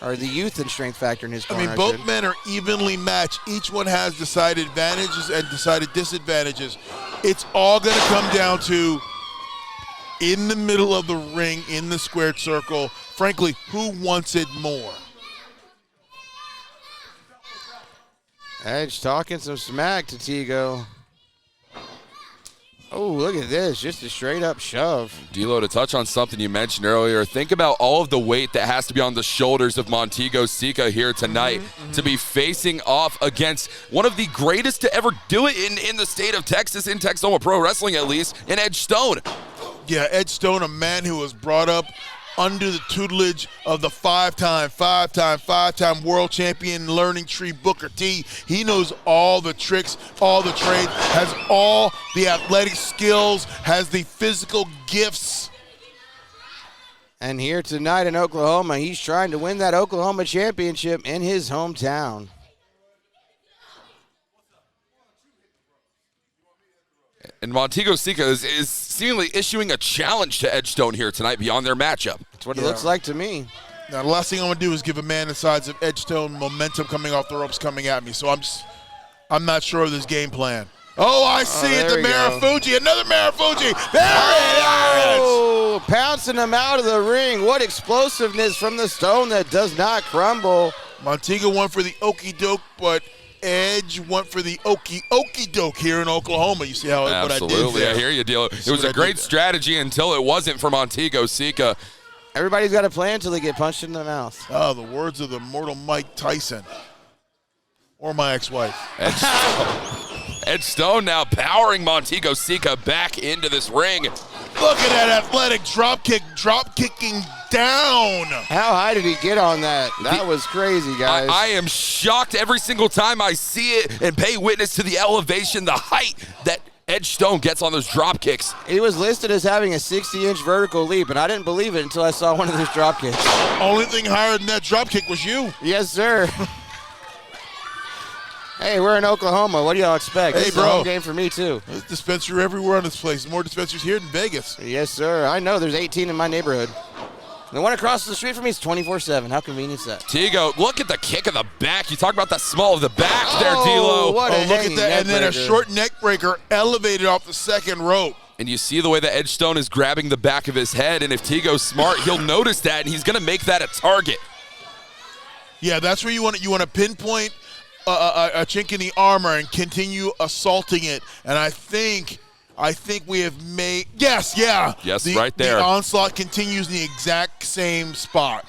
Or the youth and strength factor in his corner. I mean, both men are evenly matched. Each one has decided advantages and decided disadvantages. It's all going to come down to, in the middle of the ring, in the squared circle, frankly, who wants it more? Edge talking some smack to Tego. Oh, look at this. Just a straight up shove. D'Lo, to touch on something you mentioned earlier, think about all of the weight that has to be on the shoulders of Montego Seeka here tonight to be facing off against one of the greatest to ever do it in the state of Texas, in Texoma Pro Wrestling at least, in Edge Stone. Yeah, Edge Stone, a man who was brought up under the tutelage of the five-time world champion learning tree Booker T. He knows all the tricks, all the trades, has all the athletic skills, has the physical gifts. And here tonight in Oklahoma, he's trying to win that Oklahoma championship in his hometown. And Montego Seeka is seemingly issuing a challenge to Edge Stone here tonight beyond their matchup. That's what it looks like to me. Now, the last thing I want to do is give a man the size of Edge Stone momentum coming off the ropes coming at me. So I'm not sure of this game plan. Oh, I see it, the Marufuji, another Marufuji. There it is! Oh, pouncing him out of the ring. What explosiveness from the Stone that does not crumble. Montego went for the okie doke, but Edge went for the okie doke here in Oklahoma. You see how what I did Absolutely, there? I hear you, D'Lo. It was a great strategy until it wasn't for Montego Seeka. Everybody's got a plan until they get punched in the mouth. Oh, the words of the mortal Mike Tyson. Or my ex-wife. Edge Stone now powering Montego Seeka back into this ring. Look at that athletic drop kicking down. How high did he get on that? That was crazy, guys. I am shocked every single time I see it and pay witness to the elevation, the height that Edge Stone gets on those drop kicks. He was listed as having a 60-inch vertical leap, and I didn't believe it until I saw one of those drop kicks. Only thing higher than that drop kick was you. Yes, sir. Hey, we're in Oklahoma. What do y'all expect? Hey, this bro. is a home game for me, too. There's a dispensary everywhere in this place. More dispensaries here than Vegas. Yes, sir. I know. There's 18 in my neighborhood. The one across the street from me is 24/7. How convenient is that? Tego, look at the kick of the back. You talk about that small of the back there, D'Lo. What a Look at hanging that. neck And then a breaker. short neck breaker elevated off the second rope. And you see the way that Edge Stone is grabbing the back of his head, and if Tego's smart, he'll notice that, and he's going to make that a target. Yeah, that's where you want to pinpoint a chink in the armor and continue assaulting it. And I think we have made yes, right there. The onslaught continues in the exact same spot.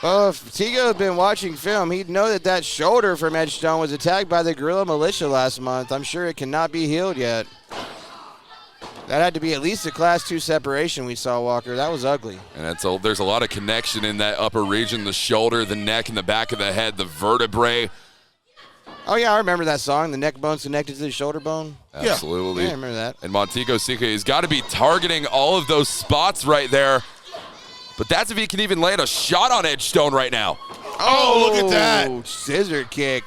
Well, if Tego had been watching film, he'd know that shoulder from Edge Stone was attacked by the Guerrilla Militia last month. I'm sure it cannot be healed yet. That had to be at least a Class 2 separation we saw, Walker. That was ugly. And there's a lot of connection in that upper region, the shoulder, the neck, and the back of the head, the vertebrae. Oh, yeah, I remember that song, the neck bone's connected to the shoulder bone. Absolutely. Yeah, I remember that. And Montego Seeka has got to be targeting all of those spots right there. But that's if he can even land a shot on Edge Stone right now. Oh, look at that. Scissor kick,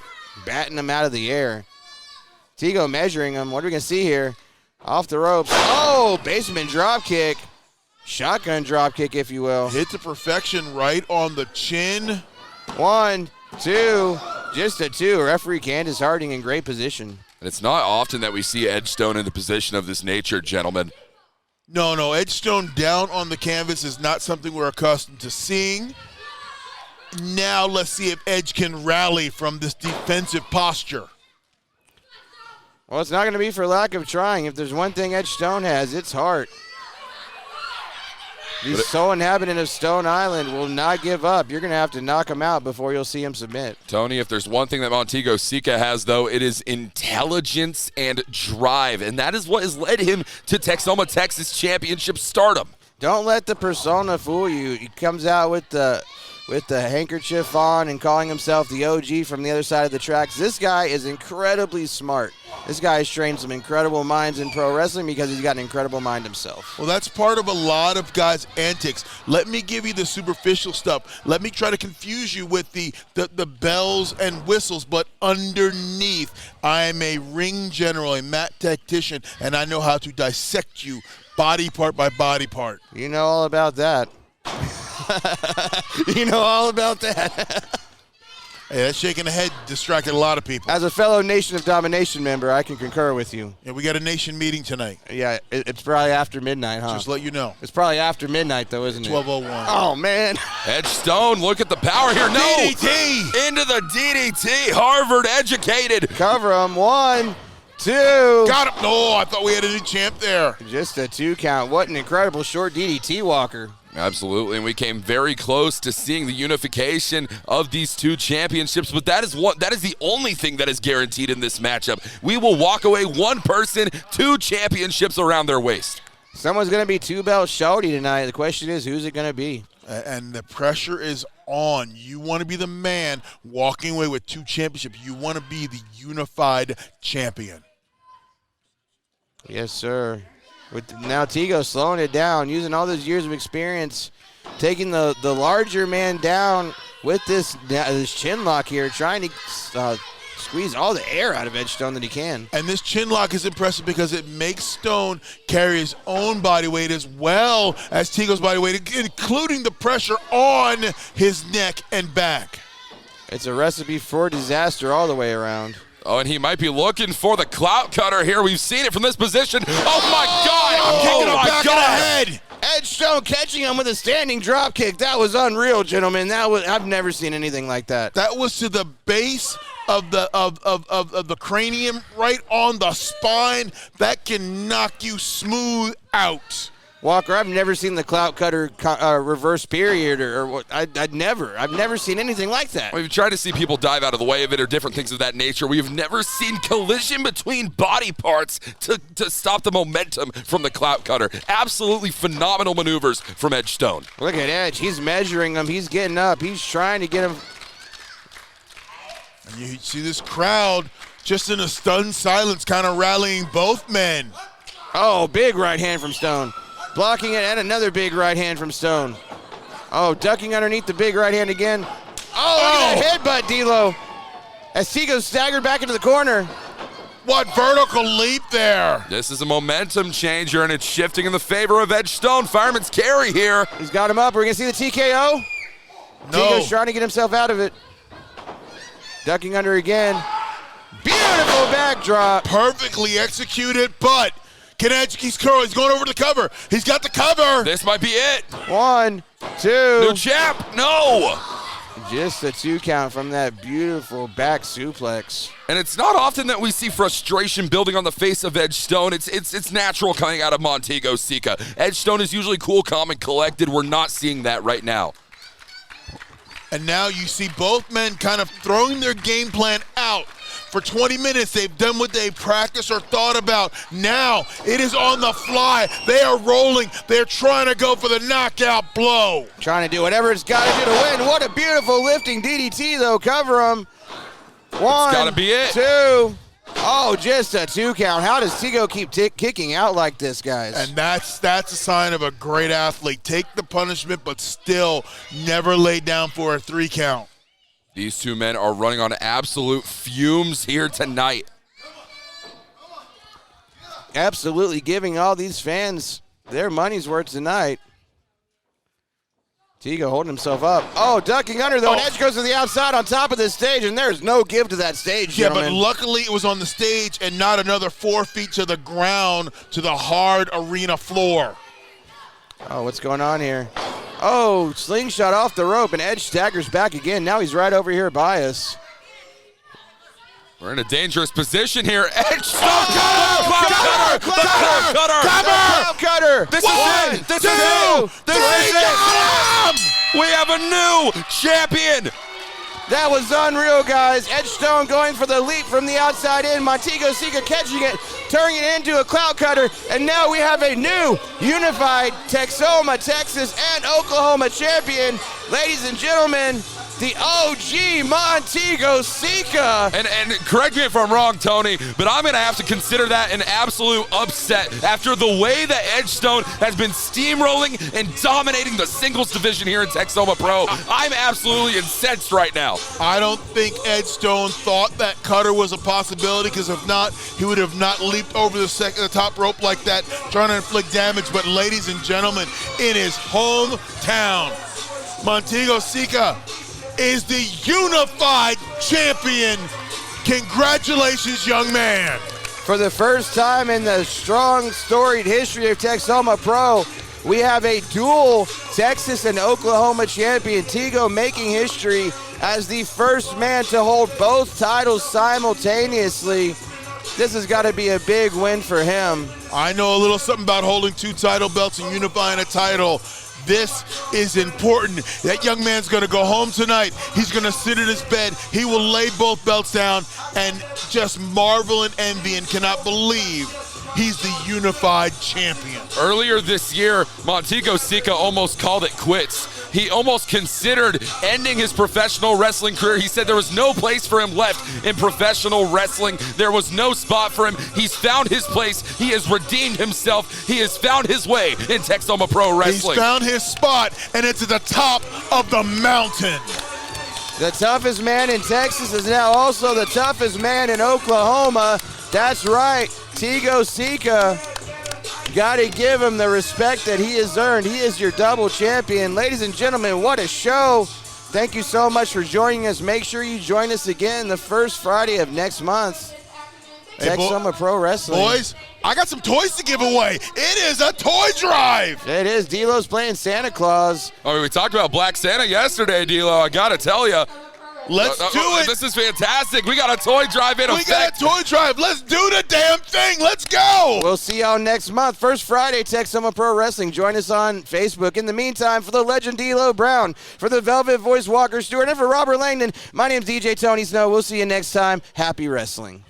batting him out of the air. Tego measuring him. What are we going to see here? Off the ropes. Oh, basement drop kick. Shotgun drop kick, if you will. Hit to perfection right on the chin. 1, 2, just a 2. Referee Candace Harding in great position. And it's not often that we see Edge Stone in a position of this nature, gentlemen. No, Edge Stone down on the canvas is not something we're accustomed to seeing. Now let's see if Edge can rally from this defensive posture. Well, it's not going to be for lack of trying. If there's one thing Edge Stone has, it's heart. The sole inhabitant of Stone Island will not give up. You're going to have to knock him out before you'll see him submit. Tony, if there's one thing that Montego Seeka has, though, it is intelligence and drive. And that is what has led him to Texoma, Texas Championship stardom. Don't let the persona fool you. He comes out with the handkerchief on and calling himself the OG from the other side of the tracks. This guy is incredibly smart. This guy has trained some incredible minds in pro wrestling because he's got an incredible mind himself. Well, that's part of a lot of guys' antics. Let me give you the superficial stuff. Let me try to confuse you with the bells and whistles, but underneath, I am a ring general, a mat tactician, and I know how to dissect you body part by body part. You know all about that. You know all about that. Hey, that shaking the head distracted a lot of people. As a fellow Nation of Domination member, I can concur with you. Yeah, we got a nation meeting tonight. Yeah, it's probably after midnight, huh? Just let you know. It's probably after midnight, though, isn't it? 12:01. Oh, man. Edge Stone, look at the power here. No! DDT! Into the DDT. Harvard educated. Cover him. 1, 2. Got him. No, I thought we had a new champ there. Just a 2 count. What an incredible short DDT walker. Absolutely, and we came very close to seeing the unification of these two championships, but that is the only thing that is guaranteed in this matchup. We will walk away one person, 2 championships around their waist. Someone's going to be 2-belt shorty tonight. The question is, who's it going to be? And the pressure is on. You want to be the man walking away with 2 championships. You want to be the unified champion. Yes, sir. With now Tego slowing it down, using all those years of experience, taking the larger man down with this chin lock here, trying to squeeze all the air out of Edge Stone that he can. And this chin lock is impressive because it makes Stone carry his own body weight as well as Tego's body weight, including the pressure on his neck and back. It's a recipe for disaster all the way around. Oh, and he might be looking for the clout cutter here. We've seen it from this position. Oh, my God. Kicking him my back in the head. Edge Stone catching him with a standing drop kick. That was unreal, gentlemen. I've never seen anything like that. That was to the base of the cranium, right on the spine. That can knock you smooth out. Walker, I've never seen the clout cutter reverse period or what. I've never seen anything like that. We've tried to see people dive out of the way of it or different things of that nature. We've never seen collision between body parts to stop the momentum from the clout cutter. Absolutely phenomenal maneuvers from Edge Stone. Look at Edge. He's measuring him. He's getting up. He's trying to get him. And you see this crowd just in a stunned silence kind of rallying both men. Oh, big right hand from Stone. Blocking it, and another big right hand from Stone. Oh, ducking underneath the big right hand again. Oh, look at that headbutt, D'Lo. As Tego staggered back into the corner. What vertical leap there. This is a momentum changer, and it's shifting in the favor of Edge Stone. Fireman's carry here. He's got him up. We're going to see the TKO. No. Tego's trying to get himself out of it. Ducking under again. Beautiful backdrop. Perfectly executed, but can Edge, he's going over to the cover. He's got the cover. This might be it. 1, 2. New champ, no. Just a 2 count from that beautiful back suplex. And it's not often that we see frustration building on the face of Edge Stone. It's natural coming out of Montego, Seeka. Edge Stone is usually cool, calm, and collected. We're not seeing that right now. And now you see both men kind of throwing their game plan out. For 20 minutes, they've done what they practiced or thought about. Now, it is on the fly. They are rolling. They're trying to go for the knockout blow. Trying to do whatever it's got to do to win. What a beautiful lifting DDT, though. Cover him. 1, gotta be it. 2. Oh, just a 2 count. How does Tego keep kicking out like this, guys? And that's a sign of a great athlete. Take the punishment, but still never lay down for a 3 count. These two men are running on absolute fumes here tonight. Absolutely giving all these fans their money's worth tonight. Tego holding himself up. Oh, ducking under, though, and Edge goes to the outside on top of this stage, and there's no give to that stage, gentlemen. Yeah, but luckily it was on the stage and not another 4 feet to the ground to the hard arena floor. Oh, what's going on here? Oh, slingshot off the rope, and Edge staggers back again. Now he's right over here by us. We're in a dangerous position here. Edge Stone Clout cutter! This is it! This is it! We have a new champion! That was unreal, guys. Edge Stone going for the leap from the outside in. Montego Seeka catching it, turning it into a clout cutter, and now we have a new unified Texoma, Texas, and Oklahoma champion. Ladies and gentlemen, the OG Montego Seeka. And correct me if I'm wrong, Tony, but I'm going to have to consider that an absolute upset after the way that Edge Stone has been steamrolling and dominating the singles division here in Texoma Pro. I'm absolutely incensed right now. I don't think Edge Stone thought that cutter was a possibility, because if not, he would have not leaped over the top rope like that, trying to inflict damage. But ladies and gentlemen, in his hometown, Montego Seeka is the unified champion. Congratulations, young man. For the first time in the strong, storied history of Texoma Pro, we have a dual Texas and Oklahoma champion. Tego making history as the first man to hold both titles simultaneously. This has got to be a big win for him. I know a little something about holding 2 title belts and unifying a title. This is important. That young man's going to go home tonight. He's going to sit in his bed. He will lay both belts down and just marvel and envy and cannot believe he's the unified champion. Earlier this year, Montego Seeka almost called it quits. He almost considered ending his professional wrestling career. He said there was no place for him left in professional wrestling. There was no spot for him. He's found his place. He has redeemed himself. He has found his way in Texoma Pro Wrestling. He's found his spot, and it's at the top of the mountain. The toughest man in Texas is now also the toughest man in Oklahoma. That's right, Montego Seeka. Got to give him the respect that he has earned. He is your double champion. Ladies and gentlemen, what a show. Thank you so much for joining us. Make sure you join us again the first Friday of next month. Hey, Texoma Pro Wrestling. Boys, I got some toys to give away. It is a toy drive. It is. D'Lo's playing Santa Claus. Oh, we talked about Black Santa yesterday, D'Lo. I got to tell you. Let's do it. This is fantastic. We got a toy drive in effect. We got a toy drive. Let's do the damn thing. Let's go. We'll see y'all next month. First Friday, Texoma Pro Wrestling. Join us on Facebook. In the meantime, for the legend D'Lo Brown, for the Velvet Voice Walker Stewart, and for Robert Langdon, my name's DJ Tony Snow. We'll see you next time. Happy wrestling.